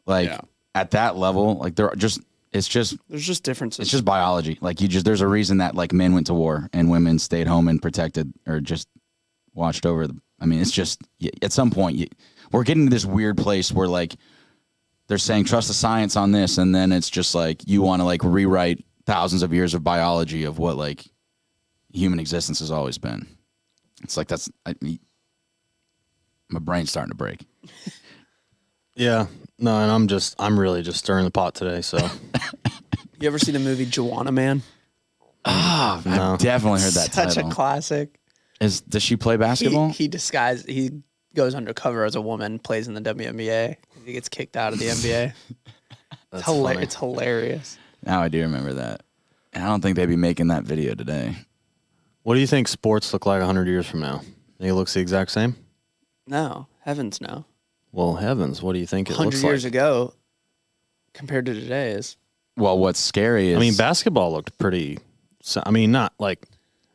S3: like at that level, like there's just
S4: differences.
S3: It's just biology. Like there's a reason that like men went to war and women stayed home and protected or just watched over the. I mean, it's just at some point we're getting to this weird place where like they're saying trust the science on this, and then it's just like you want to like rewrite thousands of years of biology of what like human existence has always been. It's like my brain's starting to break.
S2: Yeah. No, and I'm really just stirring the pot today. So,
S4: You ever see the movie Joanna Man?
S2: no.
S3: I've definitely heard that
S4: Such
S3: title.
S4: a classic.
S3: Does she play basketball?
S4: He goes undercover as a woman, plays in the WNBA. He gets kicked out of the NBA.
S2: That's funny.
S4: It's hilarious.
S3: Now I do remember that. And I don't think they'd be making that video today.
S2: What do you think sports look like 100 years from now? Think it looks the exact same?
S4: No, heavens no.
S2: Well, heavens, what do you think it
S4: 100
S2: looks
S4: years
S2: like?
S4: ago, compared to today, is
S3: Well, what's scary is
S2: I mean, basketball looked pretty. I mean, not like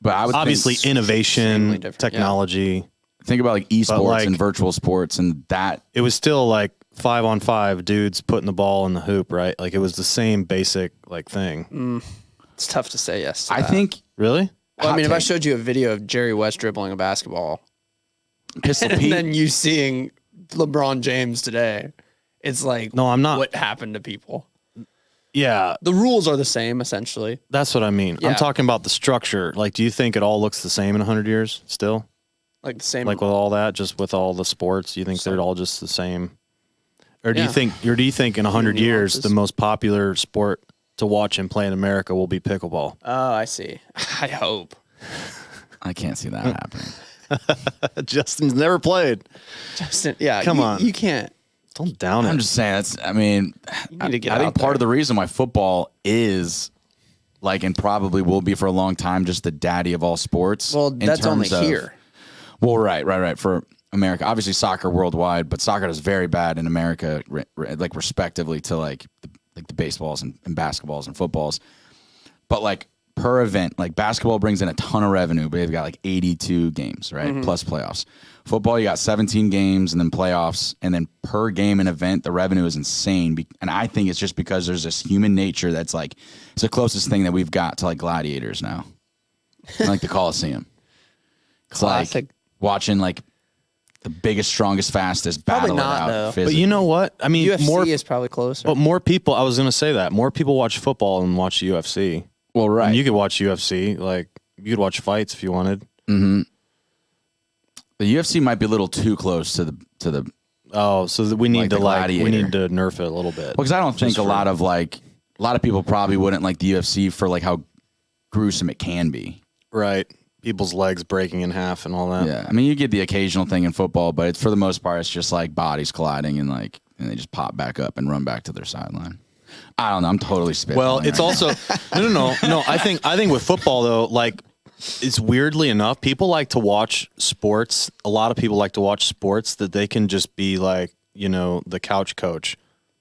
S3: but I would
S2: obviously
S3: think,
S4: extremely
S2: innovation,
S4: different,
S2: technology.
S3: think about like esports
S2: like-
S3: and virtual sports and that.
S2: It was still like 5-on-5 dudes putting the ball in the hoop, right? Like it was the same basic like thing.
S4: it's tough to say yes. To
S3: I
S4: that.
S3: think
S2: Really?
S4: Well, I mean, if I
S3: take.
S4: showed you a video of Jerry West dribbling a basketball,
S3: Pistol
S4: and
S3: Pete.
S4: then you seeing LeBron James today, it's like,
S2: No, I'm not.
S4: what happened to people?
S2: Yeah,
S4: The rules are the same, essentially.
S2: that's what I mean.
S4: Yeah.
S2: I'm talking about the structure. Like, do you think it all looks the same in 100 years still?
S4: Like the same.
S2: Like with all that, just with all the sports, do you think they're all just the same? Or do
S4: Yeah.
S2: you think in 100 years
S4: nuances.
S2: the most popular sport to watch and play in America will be pickleball?
S4: Oh, I see. I hope.
S3: I can't see that happening.
S2: Justin's never played.
S4: Justin, yeah.
S2: Come on.
S4: You can't.
S2: Don't down
S3: I'm
S2: it.
S3: just saying that's I mean
S4: You need to get
S3: I think
S4: out
S3: part
S4: there.
S3: of the reason why football is like and probably will be for a long time just the daddy of all sports.
S4: Well,
S3: in
S4: that's only
S3: terms of-
S4: here.
S3: Well, right. For America, obviously soccer worldwide, but soccer does very bad in America, like respectively to like the baseballs and basketballs and footballs. But like per event, like basketball brings in a ton of revenue, but they've got like 82 games, right?
S4: Mm-hmm.
S3: Plus playoffs. Football, you got 17 games and then playoffs, and then per game and event, the revenue is insane. And I think it's just because there's this human nature that's like it's the closest thing that we've got to like gladiators now, like the Coliseum. It's
S4: Classic.
S3: like watching like the biggest, strongest, fastest
S4: Probably
S3: battle it
S4: not,
S3: out.
S4: though.
S3: physically.
S2: But you know what? I mean,
S4: UFC is probably closer.
S2: but more people. I was gonna say that more people watch football than watch the UFC.
S3: well, right?
S2: And you could watch UFC. Like you could watch fights if you wanted.
S3: The UFC might be a little too close to the.
S2: Oh, so that we need
S3: Like
S2: to
S3: the
S2: like we
S3: Gladiator.
S2: need to nerf it a little bit.
S3: Because I don't think
S2: Just
S3: a
S2: for-
S3: lot of people probably wouldn't like the UFC for like how gruesome it can be.
S2: Right. People's legs breaking in half and all that.
S3: Yeah, I mean you get the occasional thing in football, but it's for the most part it's just like bodies colliding and they just pop back up and run back to their sideline. I don't know. I'm totally spitballing.
S2: Well, it's
S3: right
S2: also no. I think with football though, like it's weirdly enough, people like to watch sports. A lot of people like to watch sports that they can just be like, the couch coach.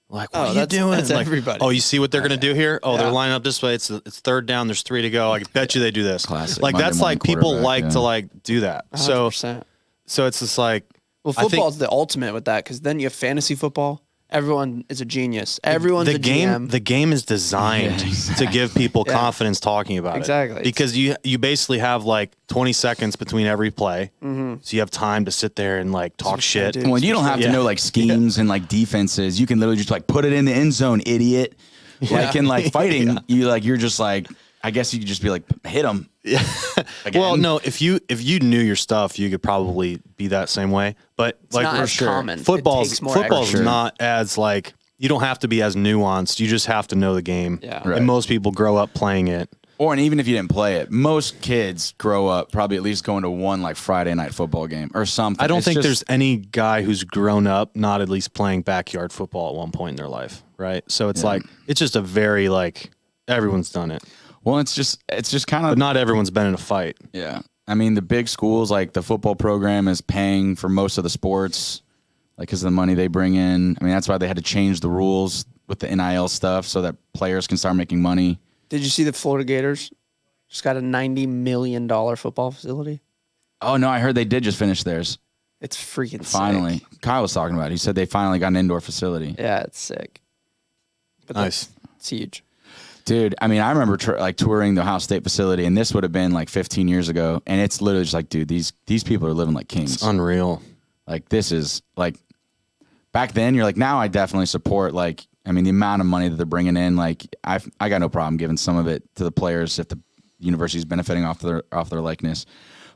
S2: Like, what
S4: Oh,
S2: are you
S4: that's-
S2: doing?
S4: that's
S2: Like,
S4: everybody.
S2: oh, you see what they're gonna do here? Oh,
S4: Yeah.
S2: they're lining up this way. It's third down. There's 3 to go. I bet you they do this.
S3: Classic
S2: Like
S3: Monday
S2: that's
S3: morning
S2: like people
S3: quarterback,
S2: like
S3: yeah.
S2: to like do that. So
S4: 100%.
S2: it's just like
S4: Well,
S2: I think-
S4: football's the ultimate with that because then you have fantasy football. Everyone is a genius. Everyone's
S2: the
S4: a
S2: game
S4: GM.
S2: the game is designed to give people
S4: Yeah.
S2: confidence talking about
S4: Exactly.
S2: it because you basically have like 20 seconds between every play,
S4: Mm-hmm.
S2: so you have time to sit there and like talk shit.
S4: dude.
S3: Well, you don't have to
S2: Yeah.
S3: know like schemes and like defenses. You can literally just like put it in the end zone, idiot. Like in like fighting, you're just like I guess you could just be like hit them. Yeah.
S2: Well, no, if you knew your stuff, you could probably be that same way. But like
S4: not
S2: for
S4: as
S2: sure,
S4: common. It
S2: football's
S4: takes more
S2: football's
S4: extra.
S2: not as like you don't have to be as nuanced. You just have to know the game.
S4: Yeah.
S3: Right.
S2: And most people grow up playing it.
S3: Or and even if you didn't play it, most kids grow up probably at least going to one like Friday night football game or something.
S2: I don't
S3: It's
S2: think
S3: just-
S2: there's any guy who's grown up not at least playing backyard football at one point in their life, right? So it's like it's just a very like everyone's done it,
S3: Well, it's just kind
S2: but
S3: of
S2: not everyone's been in a fight.
S3: yeah. I mean, the big schools like the football program is paying for most of the sports. like because of the money they bring in. I mean, that's why they had to change the rules with the NIL stuff so that players can start making money.
S4: Did you see the Florida Gators just got a $90 million football facility?
S3: Oh no, I heard they did just finish theirs.
S4: It's freaking
S3: Finally,
S4: sick.
S3: Kyle was talking about it. He said they finally got an indoor facility.
S4: Yeah, it's sick. But
S2: Nice.
S4: it's huge.
S3: Dude, I mean, I remember touring the Ohio State facility, and this would have been like 15 years ago, and it's literally just like, dude, these people are living like kings.
S2: It's unreal.
S3: Like this is like back then. You're like, now I definitely support like, I mean, the amount of money that they're bringing in. Like I got no problem giving some of it to the players if the university's benefiting off their likeness.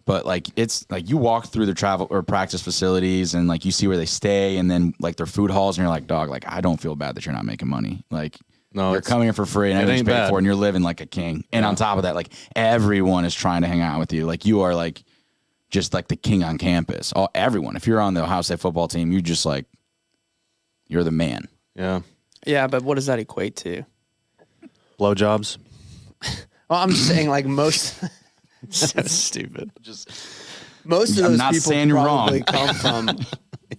S3: But like it's like you walk through their travel or practice facilities and like you see where they stay and then like their food halls and you're like, dog, like I don't feel bad that you're not making money. Like
S2: No,
S3: you're
S2: it's-
S3: coming in for free and
S2: it
S3: everything's
S2: ain't
S3: paid
S2: bad.
S3: for and you're living like a king. And on top of that, like everyone is trying to hang out with you. Like you are like just like the king on campus. Everyone. If you're on the Ohio State football team, you just like you're the man.
S2: Yeah.
S4: Yeah, but what does that equate to?
S2: Blowjobs.
S4: Well, I'm just saying, like most. So stupid. Most of
S3: I'm
S4: those
S3: not
S4: people
S3: saying you're
S4: probably
S3: wrong.
S4: come from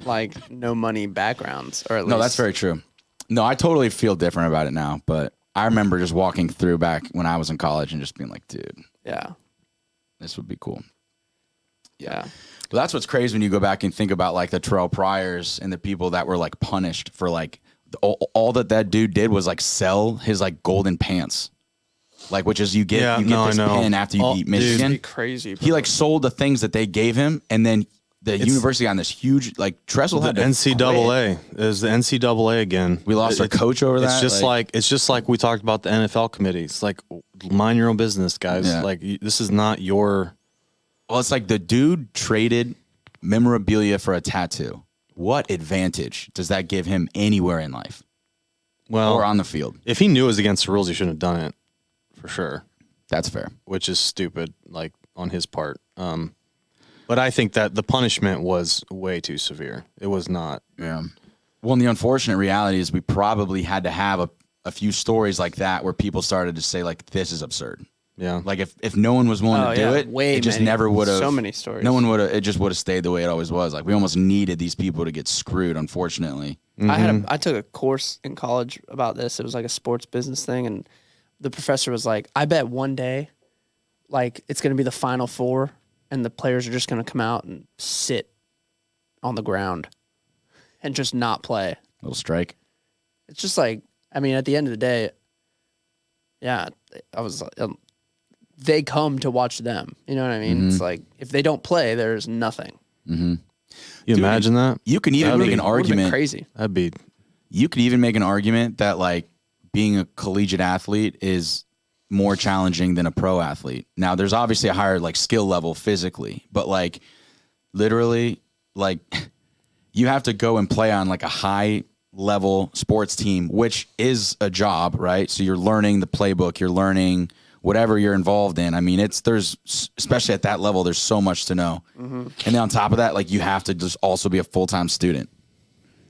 S4: like no money backgrounds, or at least
S3: No, that's very true. No, I totally feel different about it now, but I remember just walking through back when I was in college and just being like, dude,
S4: Yeah,
S3: this would be cool.
S4: yeah.
S3: But that's what's crazy when you go back and think about like the Terrell Pryors and the people that were like punished for like all that dude did was like sell his like golden pants, like which is you get this pin after you beat Michigan.
S4: It'd be crazy.
S3: He like sold the things that they gave him, and then the university got this huge like Tressel
S2: The
S3: had to
S2: NCAA
S3: quit.
S2: is the NCAA again.
S3: We lost our coach over
S2: It's
S3: that,
S2: just it's just like we talked about the NFL committee. It's like mind your own business, guys.
S3: Yeah.
S2: Like this is not your.
S3: Well, it's like the dude traded memorabilia for a tattoo. What advantage does that give him anywhere in life
S2: Well,
S3: or on the field?
S2: if he knew it was against the rules, he shouldn't have done it, for sure.
S3: That's fair.
S2: Which is stupid, like on his part. But I think that the punishment was way too severe. It was not.
S3: Yeah. Well, and the unfortunate reality is we probably had to have a few stories like that where people started to say like, this is absurd.
S2: Yeah.
S3: Like if no one was willing
S4: Oh,
S3: to do
S4: yeah.
S3: it,
S4: Way
S3: it just
S4: many.
S3: never would have.
S4: So many stories.
S3: No one would have. It just would have stayed the way it always was. Like we almost needed these people to get screwed. Unfortunately,
S4: I took a course in college about this. It was like a sports business thing, and the professor was like, "I bet one day, like it's going to be the Final Four, and the players are just going to come out and sit on the ground and just not play."
S3: little strike.
S4: It's just like, I mean, at the end of the day, yeah, I was. They come to watch them. You know what I mean? It's like if they don't play, there's nothing.
S2: You imagine that?
S3: You can even
S2: That'd
S3: make
S2: be-
S3: an
S4: Would've been
S3: argument.
S4: crazy.
S2: That'd be.
S3: You could even make an argument that like being a collegiate athlete is more challenging than a pro athlete. Now, there's obviously a higher like skill level physically, but like literally, like you have to go and play on like a high level sports team, which is a job, right? So you're learning the playbook, you're learning whatever you're involved in. I mean, there's especially at that level, there's so much to know. And then on top of that, like you have to just also be a full-time student.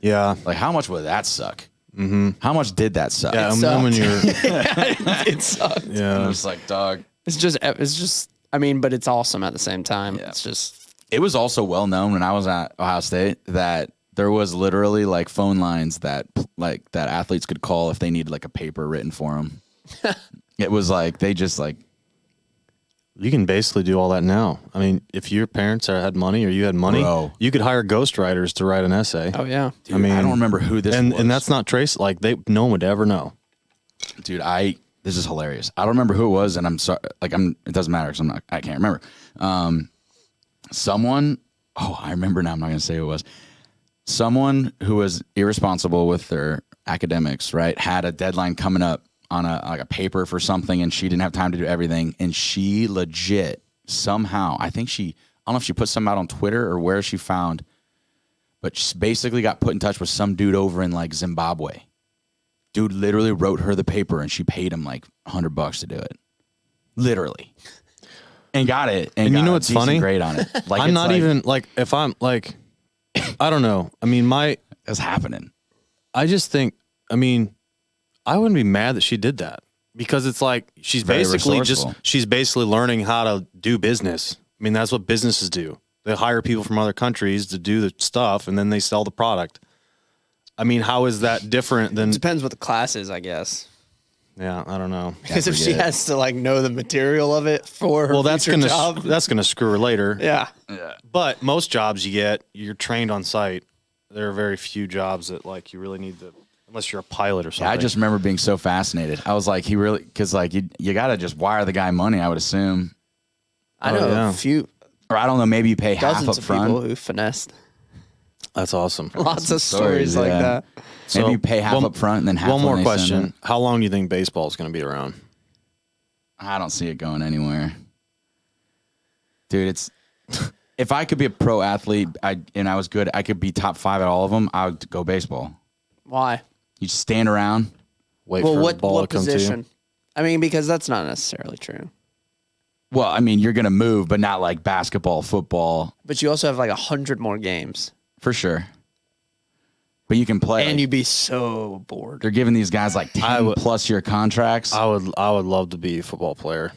S2: Yeah.
S3: Like how much would that suck? How much did that suck?
S2: Yeah.
S4: It
S2: And then when you're.
S4: It sucked.
S3: And
S2: Yeah.
S3: it's like, dog.
S4: It's just. I mean, but it's awesome at the same time. It's just.
S3: It was also well known when I was at Ohio State that there was literally like phone lines that athletes could call if they needed like a paper written for them. It was like they just like
S2: You can basically do all that now. I mean, if your parents had money or you had money,
S3: Bro.
S2: you could hire ghostwriters to write an essay.
S4: Oh yeah.
S3: dude, I don't remember who this was.
S2: And that's not trace. Like no one would ever know.
S3: Dude, this is hilarious. I don't remember who it was, and I'm sorry. Like it doesn't matter because I can't remember. Someone. Oh, I remember now. I'm not gonna say who it was. Someone who was irresponsible with their academics, right? Had a deadline coming up on a paper for something, and she didn't have time to do everything, and she legit somehow. I don't know if she put something out on Twitter or where she found, but she basically got put in touch with some dude over in like Zimbabwe. Dude literally wrote her the paper and she paid him like $100 to do it. Literally. And got it. And
S2: you
S3: got
S2: know
S3: a
S2: what's
S3: decent
S2: funny?
S3: grade on it. Like
S2: I'm
S3: it's
S2: not
S3: like,
S2: even like if I'm like, I don't know. I mean,
S3: it's happening.
S2: I just think, I mean, I wouldn't be mad that she did that because it's like
S3: Very resourceful.
S2: she's basically learning how to do business. I mean, that's what businesses do. They hire people from other countries to do the stuff, and then they sell the product. I mean, how is that different than?
S4: Depends what the class is, I guess.
S2: Yeah, I don't know.
S4: Because if she has to like know the material of it for her
S2: That's
S4: future job,
S2: that's gonna screw her later.
S4: yeah.
S2: But most jobs you're trained on site. There are very few jobs that like you really need to, unless you're a pilot or something.
S3: Yeah, I just remember being so fascinated. I was like, he really, because like you got to just wire the guy money, I would assume.
S4: I know
S2: yeah.
S4: a few
S3: Or I don't know, maybe you pay half
S4: dozens
S3: up
S4: of
S3: front.
S4: people who finessed.
S2: That's awesome.
S4: Lots of stories like
S3: yeah.
S4: that.
S3: Maybe you pay half up front and then half
S2: One more
S3: when they send
S2: question:
S3: it.
S2: how long do you think baseball is going to be around?
S3: I don't see it going anywhere. Dude, it's if I could be a pro athlete and I was good, I could be top 5 at all of them, I would go baseball.
S4: Why?
S3: You just stand around.
S2: Wait
S4: Well,
S2: for
S4: what
S2: the ball
S4: what
S2: to come to you.
S4: position? I mean, because that's not necessarily true.
S3: Well, I mean, you're going to move, but not like basketball, football,
S4: But you also have like 100 more games,
S3: for sure. But you can play.
S4: and
S3: like,
S4: you'd be so bored.
S3: they're giving these guys like 10 plus year contracts.
S2: I would love to be a football player.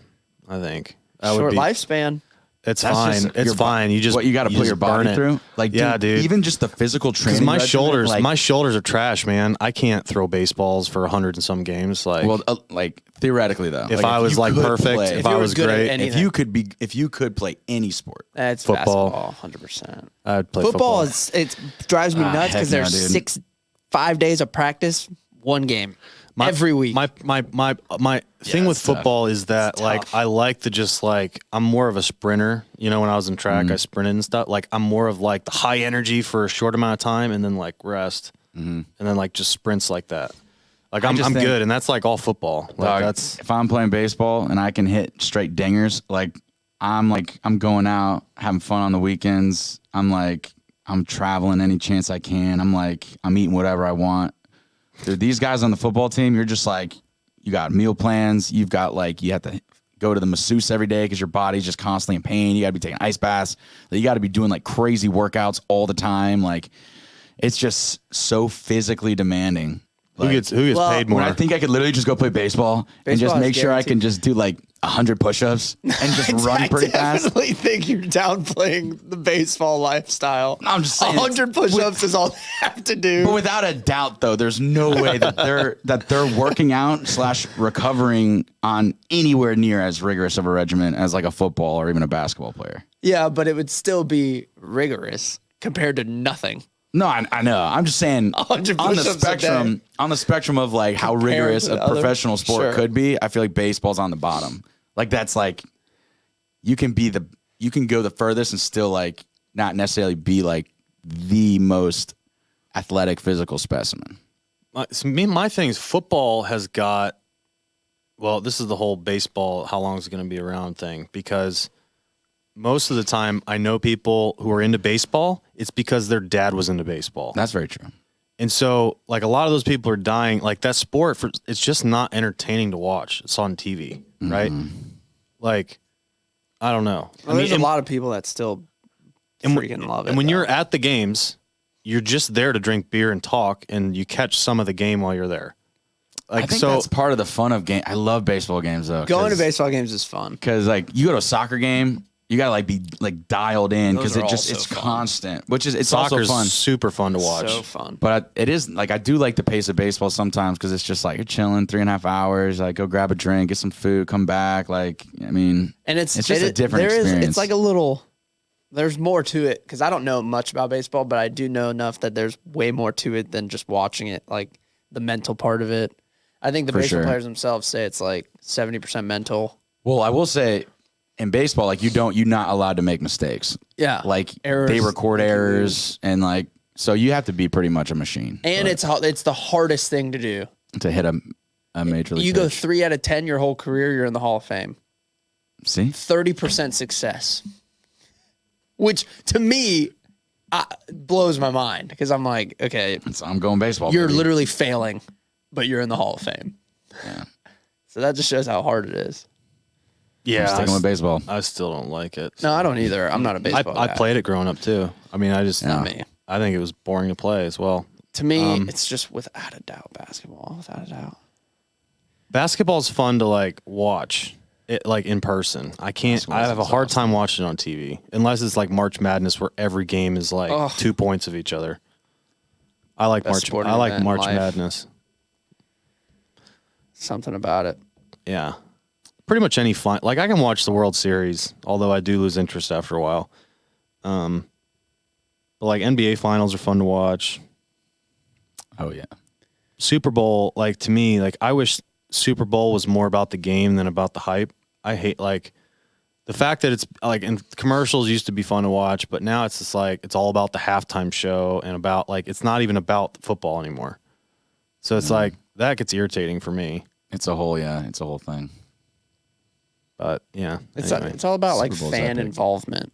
S2: I think that would
S4: Short
S2: be.
S4: lifespan.
S2: It's
S3: That's
S2: fine.
S3: just
S2: It's
S3: your
S2: fine. You just
S3: what you got to put
S2: just
S3: your body
S2: burn it.
S3: through. Like,
S2: yeah, dude.
S3: Even just the physical
S2: Because
S3: training.
S2: my
S3: regimen,
S2: shoulders,
S3: like,
S2: my shoulders are trash, man. I can't throw baseballs for 100 and some games. Like,
S3: well, like theoretically though,
S2: if
S3: like,
S2: I was
S3: you
S2: like
S3: could
S2: perfect,
S3: play-
S2: if I
S4: you were
S2: was
S4: good at
S2: great,
S4: any-
S3: if you could play any sport,
S4: That's
S2: Football.
S4: basketball, 100%.
S2: I'd play
S4: Football
S2: football.
S4: is it drives me nuts
S3: heck
S4: because
S3: no,
S4: there's
S3: dude.
S4: 5 days of practice, one game every week.
S2: My thing with
S3: it's tough.
S2: football is that
S4: It's
S2: like
S4: tough.
S2: I like to just like I'm more of a sprinter. You know, when I was in track, I sprinted and stuff. Like I'm more of like the high energy for a short amount of time and then like rest and then like just sprints like that. Like I'm
S3: just think-
S2: good, and that's like all football. Like
S3: Dog,
S2: that's
S3: if I'm playing baseball and I can hit straight dingers, like I'm going out having fun on the weekends. I'm traveling any chance I can. I'm eating whatever I want. Dude, these guys on the football team, you're just like, you got meal plans. You've got like, you have to go to the masseuse every day because your body's just constantly in pain. You got to be taking ice baths. You got to be doing like crazy workouts all the time. Like, it's just so physically demanding.
S2: who
S3: Like,
S2: gets
S4: well,
S2: paid more.
S3: when I think I could literally just go play baseball and just
S4: Baseball is
S3: make sure I
S4: guaranteed.
S3: can just do like 100 push-ups and just run pretty
S4: I
S3: fast.
S4: definitely think you're downplaying the baseball lifestyle.
S3: I'm just saying,
S4: 100 push-ups is all they have to do.
S3: But without a doubt, though, there's no way that they're working out / recovering on anywhere near as rigorous of a regimen as like a football or even a basketball player.
S4: Yeah, but it would still be rigorous compared to nothing.
S3: No, I know. I'm just saying
S4: 100
S3: on the
S4: push-ups a
S3: spectrum,
S4: day.
S3: on the spectrum of like how
S4: Compared
S3: rigorous
S4: to
S3: a
S4: the other-
S3: professional sport
S4: Sure.
S3: could be, I feel like baseball's on the bottom. Like that's like you can go the furthest and still like not necessarily be like the most athletic physical specimen.
S2: My thing is football has got. Well, this is the whole baseball. How long is it going to be around thing? Because most of the time, I know people who are into baseball. It's because their dad was into baseball.
S3: That's very true.
S2: And so, like, a lot of those people are dying. Like, that sport, it's just not entertaining to watch. It's on TV, right? Like, I don't know.
S4: Well, there's a lot of people that still freaking love it.
S2: And when
S4: though.
S2: you're at the games, you're just there to drink beer and talk, and you catch some of the game while you're there. Like,
S3: I think
S2: so,
S3: that's part of the fun of game. I love baseball games though.
S4: going to baseball games is fun.
S3: because like you go to a soccer game, you gotta like be like dialed in because
S4: Those are
S3: it's
S4: also fun.
S3: constant, which is it's
S2: soccer's
S3: also fun.
S2: super fun to watch.
S4: So fun.
S3: But it is like I do like the pace of baseball sometimes because it's just like you're chilling 3.5 hours, like go grab a drink, get some food, come back. Like I mean,
S4: And it's
S3: just a different
S4: there is-
S3: experience.
S4: It's like a little. There's more to it because I don't know much about baseball, but I do know enough that there's way more to it than just watching it. Like the mental part of it. I think the
S3: For
S4: baseball
S3: sure.
S4: players themselves say it's like 70% mental.
S3: well, I will say in baseball, like you're not allowed to make mistakes.
S4: Yeah,
S3: Like
S4: Errors.
S3: they record errors and like so you have to be pretty much a machine.
S4: and it's the hardest thing to do.
S3: to hit a major league.
S4: You go
S3: pitch.
S4: 3 out of 10 your whole career, you're in the Hall of Fame.
S3: See,
S4: 30% success, which to me blows my mind because I'm like, okay,
S3: so I'm going baseball.
S4: you're
S3: baby.
S4: literally failing, but you're in the Hall of Fame.
S3: Yeah.
S4: So that just shows how hard it is.
S2: Yeah,
S3: I'm sticking with baseball.
S2: I still don't like it.
S4: No, I don't either. I'm not a baseball
S2: I
S4: guy.
S2: played it growing up too. I mean, I just
S4: Not me.
S2: I think it was boring to play as well.
S4: To me, it's just without a doubt basketball. Without a doubt.
S2: Basketball's fun to like watch. like in person. I can't.
S3: That's what
S2: I have a
S3: it's
S2: hard time watching it on TV unless it's like March Madness where every game is like 2 points of each other. I like
S4: Best
S2: March.
S4: sporting
S2: I like
S4: event in
S2: March
S4: life.
S2: Madness.
S4: Something about it.
S2: Yeah, pretty much any fun. Like I can watch the World Series, although I do lose interest after a while. But like NBA finals are fun to watch.
S3: Oh yeah.
S2: Super Bowl, like to me, like I wish Super Bowl was more about the game than about the hype. I hate like the fact that it's like, and commercials used to be fun to watch, but now it's just like it's all about the halftime show and about like it's not even about football anymore. So it's like that gets irritating for me.
S3: It's a whole thing.
S2: But yeah,
S4: It's
S2: anyway.
S4: it's all about like
S3: Super Bowl's
S4: fan
S3: epic.
S4: involvement.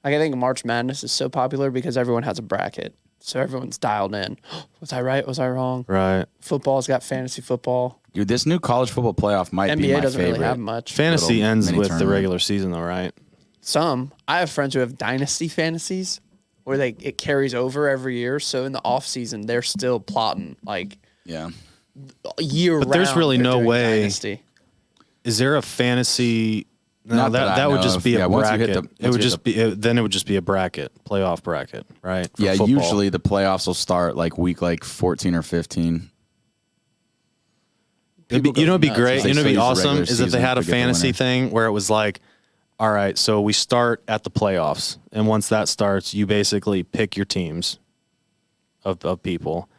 S4: Like I think March Madness is so popular because everyone has a bracket, so everyone's dialed in. Was I right? Was I wrong?
S2: Right.
S4: Football's got fantasy football.
S3: Dude, this new college football playoff might be
S4: NBA
S3: my
S4: doesn't
S3: favorite.
S4: really have much.
S2: Fantasy
S3: Little
S2: ends
S3: mini
S2: with the
S3: tournament.
S2: regular season though, right?
S4: Some I have friends who have dynasty fantasies where it carries over every year. So in the off season, they're still plotting like
S3: Yeah.
S4: year round.
S2: But there's really
S4: they're
S2: no
S4: doing
S2: way-
S4: Dynasty.
S2: Is there a fantasy? No,
S3: Not that
S2: that
S3: I
S2: would
S3: know
S2: just
S3: of.
S2: be
S3: Yeah,
S2: a
S3: once you hit
S2: bracket.
S3: the-
S2: It
S3: once
S2: would
S3: you
S2: just
S3: hit
S2: be then it would just be a bracket, playoff bracket, right? For
S3: Yeah,
S2: football.
S3: usually the playoffs will start like week like 14 or 15.
S2: It'd be, you know, it'd be
S4: nuts.
S2: great.
S3: They
S2: You know,
S3: still
S2: it'd be
S3: use the
S2: awesome
S3: regular
S2: is if they
S3: season
S2: had a
S3: to get the
S2: fantasy
S3: winner.
S2: thing where it was like, all right, so we start at the playoffs, and once that starts, you basically pick your teams of people,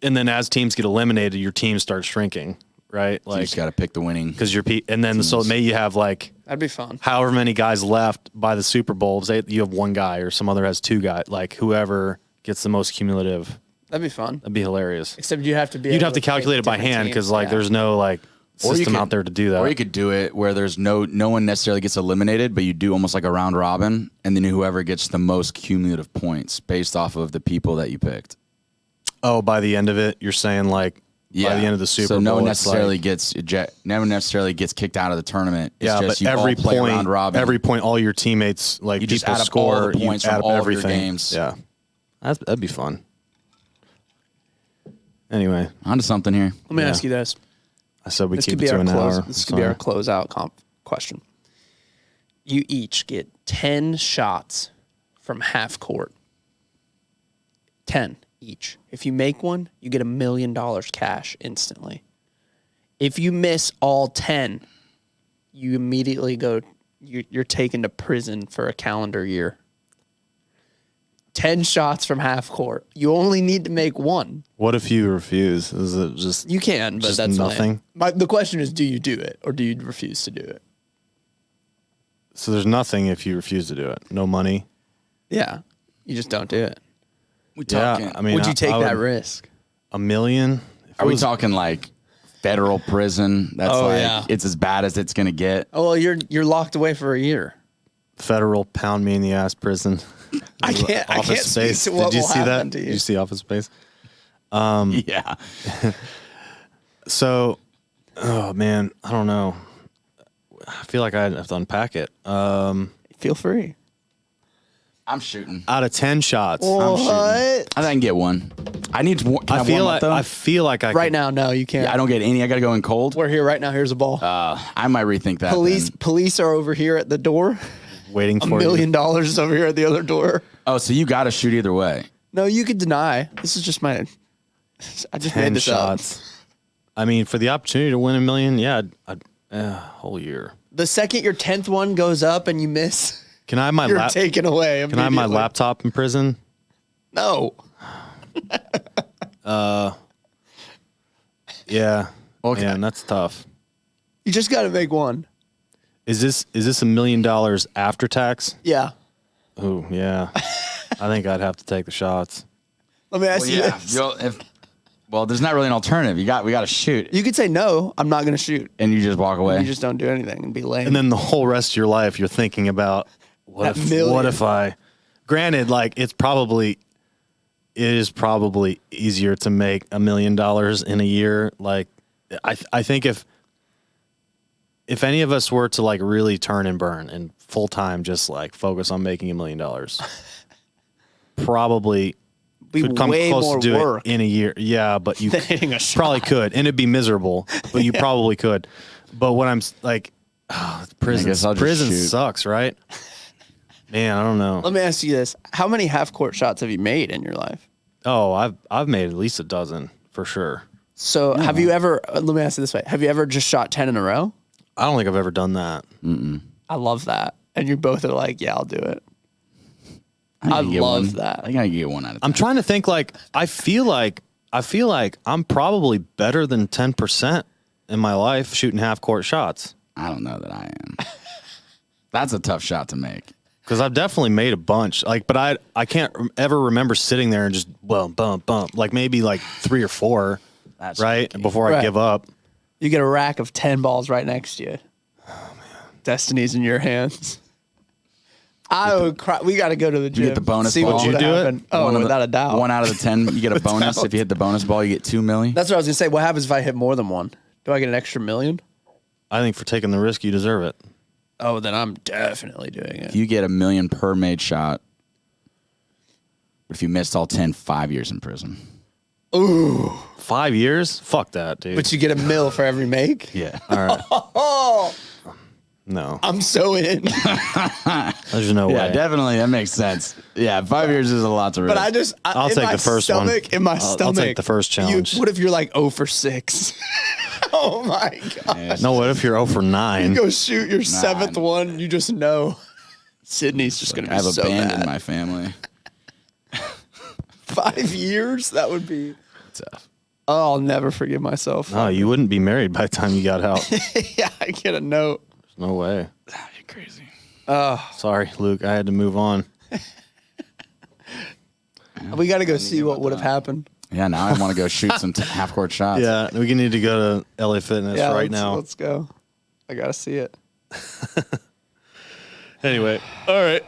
S2: and then as teams get eliminated, your team starts shrinking, right?
S3: You
S2: Like
S3: just got to pick the winning.
S2: because and then so maybe you have like
S4: That'd be fun.
S2: however many guys left by the Super Bowl. Say you have one guy or some other has two guys. Like whoever gets the most cumulative,
S4: That'd be fun.
S2: that'd be hilarious.
S4: Except you have to be.
S2: You'd
S4: able
S2: have to
S4: pick
S2: calculate it by
S4: different
S2: hand
S4: teams.
S2: because like
S4: Yeah.
S2: there's no like
S3: Or you
S2: system
S3: could-
S2: out there to do that.
S3: Or you could do it where there's no one necessarily gets eliminated, but you do almost like a round robin, and then whoever gets the most cumulative points based off of the people that you picked.
S2: Oh, by the end of it, you're saying like by the end of the Super
S3: so
S2: Bowl,
S3: no one
S2: it's
S3: necessarily
S2: like,
S3: gets kicked out of the tournament. It's
S2: yeah,
S3: just
S2: but
S3: you
S2: every
S3: all play round
S2: point,
S3: robin.
S2: every point, all your teammates like
S3: You
S2: people
S3: just add up
S2: score,
S3: all the points
S2: you add
S3: from
S2: up
S3: all of your
S2: everything.
S3: games.
S2: Yeah, that'd be fun. Anyway,
S3: Onto something here.
S4: Let me
S2: Yeah.
S4: ask you this.
S2: I said we
S4: This
S2: keep
S4: could
S2: it
S4: be
S2: to
S4: our
S2: an
S4: close.
S2: hour.
S4: This could be our closeout question. You each get 10 shots from half court. 10 each. If you make one, you get $1 million cash instantly. If you miss all 10, you immediately you're taken to prison for a calendar year. 10 shots from half court. You only need to make one.
S2: What if you refuse? Is it just
S4: You can, but
S2: Just
S4: that's
S2: nothing?
S4: The question is, do you do it or do you refuse to do it?
S2: so? There's nothing if you refuse to do it. No money.
S4: Yeah, you just don't do it.
S3: We
S2: Yeah,
S3: talking?
S2: I mean,
S4: Would you take
S2: I
S4: that
S2: would-
S4: risk?
S2: $1 million? If
S3: Are
S2: it
S3: we
S2: was
S3: talking like federal prison? That's
S4: Oh,
S3: like
S4: yeah.
S3: it's as bad as it's gonna get.
S4: Oh, well, you're locked away for a year.
S2: federal pound me in the ass prison?
S4: I can't
S2: Office
S4: speak
S2: Space.
S4: to what
S2: Did you
S4: will
S2: see that?
S4: happen to
S2: Did
S4: you.
S2: you see Office Space?
S3: Yeah.
S2: So, oh man, I don't know. I feel like I'd have to unpack it.
S4: Feel free.
S3: I'm shooting.
S2: Out of 10 shots,
S3: I'm shooting. I think I can get one. I need to. Can I,
S2: I feel
S3: warm up,
S2: like
S3: though?
S2: I feel like I
S4: Right
S2: could-
S4: now, no, you can't.
S3: Yeah, I don't get any. I got to go in cold.
S4: We're here right now. Here's a ball.
S3: I might rethink that.
S4: Police are over here at the door.
S2: waiting
S4: $1
S2: for
S4: million is over here at the other door.
S3: Oh, so you got to shoot either way.
S4: No, you could deny. This is just my. I just
S2: 10
S4: made this
S2: shots.
S4: up.
S2: I mean, for the opportunity to win $1 million, yeah, whole year.
S4: The second your 10th one goes up and you miss,
S2: Can I have my
S4: you're taken away.
S2: Can I have my
S4: immediately.
S2: laptop in prison?
S4: No.
S2: Yeah.
S3: Okay.
S2: Man, that's tough.
S4: You just got to make one.
S2: Is this $1 million after tax?
S4: Yeah.
S2: Oh yeah. I think I'd have to take the shots.
S4: Let me ask
S3: Well,
S4: you
S3: yeah.
S4: this.
S3: Well, there's not really an alternative. We got to shoot,
S4: You could say, no, I'm not going to shoot.
S3: and you just walk away.
S4: You just don't do anything and be lame.
S2: And then the whole rest of your life, you're thinking about
S4: That million.
S2: what if I? Granted, like it is probably easier to make $1 million in a year. Like I think if any of us were to like really turn and burn and full time just like focus on making $1 million, probably
S4: be
S2: could come
S4: way
S2: close
S4: more
S2: to do
S4: work
S2: it in a year. Yeah, but you
S4: than hitting a shot.
S2: probably could, and it'd be miserable, but you probably could. But what I'm like, Prison,
S3: guess I'll just
S2: prison
S3: shoot.
S2: sucks, right? Man, I don't know.
S4: Let me ask you this: how many half court shots have you made in your life?
S2: Oh, I've made at least a dozen for sure.
S4: So have you ever? Let me ask you this way: have you ever just shot 10 in a row?
S2: I don't think I've ever done that.
S4: I love that, and you both are like, "Yeah, I'll do it." I
S3: can get
S4: love
S3: one.
S4: that.
S3: I think I can get 1 out of 10.
S2: I'm trying to think. Like, I feel like I'm probably better than 10% in my life shooting half court shots.
S3: I don't know that I am. That's a tough shot to make.
S2: Because I've definitely made a bunch. Like, but I can't ever remember sitting there and just bump. Like maybe like 3 or 4,
S3: That's
S2: right?
S3: tricky.
S2: Before I
S4: Right.
S2: give up.
S4: You get a rack of 10 balls right next to you. Oh man, destiny's in your hands. I would cry. We got to go to the gym.
S3: get the bonus
S4: see
S3: ball?
S4: what
S3: Would
S4: would
S2: you do it?
S4: happen. Oh,
S3: One of the-
S4: without a doubt.
S3: 1 out of the 10, you get a bonus. If you hit the bonus ball, you get 2 million.
S4: That's what I was gonna say. What happens if I hit more than one? Do I get an extra million?
S2: I think for taking the risk, you deserve it.
S4: Oh, then I'm definitely doing it.
S3: If you get $1 million per made shot, but if you missed all 10, 5 years in prison.
S2: 5 years? Fuck that, dude.
S4: But you get a mil for every make.
S3: Yeah.
S2: All right.
S4: Oh,
S2: No,
S4: I'm so in.
S2: there's no
S3: Yeah,
S2: way.
S3: definitely. That makes sense. Yeah, 5 years is a lot to risk.
S4: But
S2: I'll
S4: in
S2: take
S4: my
S2: the first one.
S4: stomach, In my
S2: I'll
S4: stomach,
S2: take the first challenge.
S4: What if you're like 0 for 6? Oh my god!
S2: No, what if you're 0 for 9?
S4: Go shoot your 7th one. You just know Sydney's just gonna
S3: I
S4: be
S3: have
S4: so
S3: abandoned
S4: mad.
S3: my family.
S4: 5 years? That would be.
S3: Tough.
S4: Oh, I'll never forgive myself.
S2: No, you wouldn't be married by the time you got out.
S4: Yeah, I get a note.
S2: No way.
S3: You're crazy.
S2: Sorry, Luke. I had to move on.
S4: We got to go see what would have happened.
S3: Yeah, now I want to go shoot some half court shots.
S2: Yeah, we need to go to LA Fitness
S4: Yeah,
S2: right now.
S4: Let's go. I gotta see it.
S2: Anyway, all right.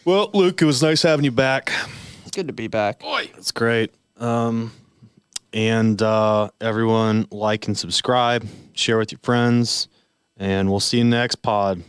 S2: Well, Luke, it was nice having you back.
S4: Good to be back.
S2: It's great. And everyone, like and subscribe, share with your friends, and we'll see you next pod.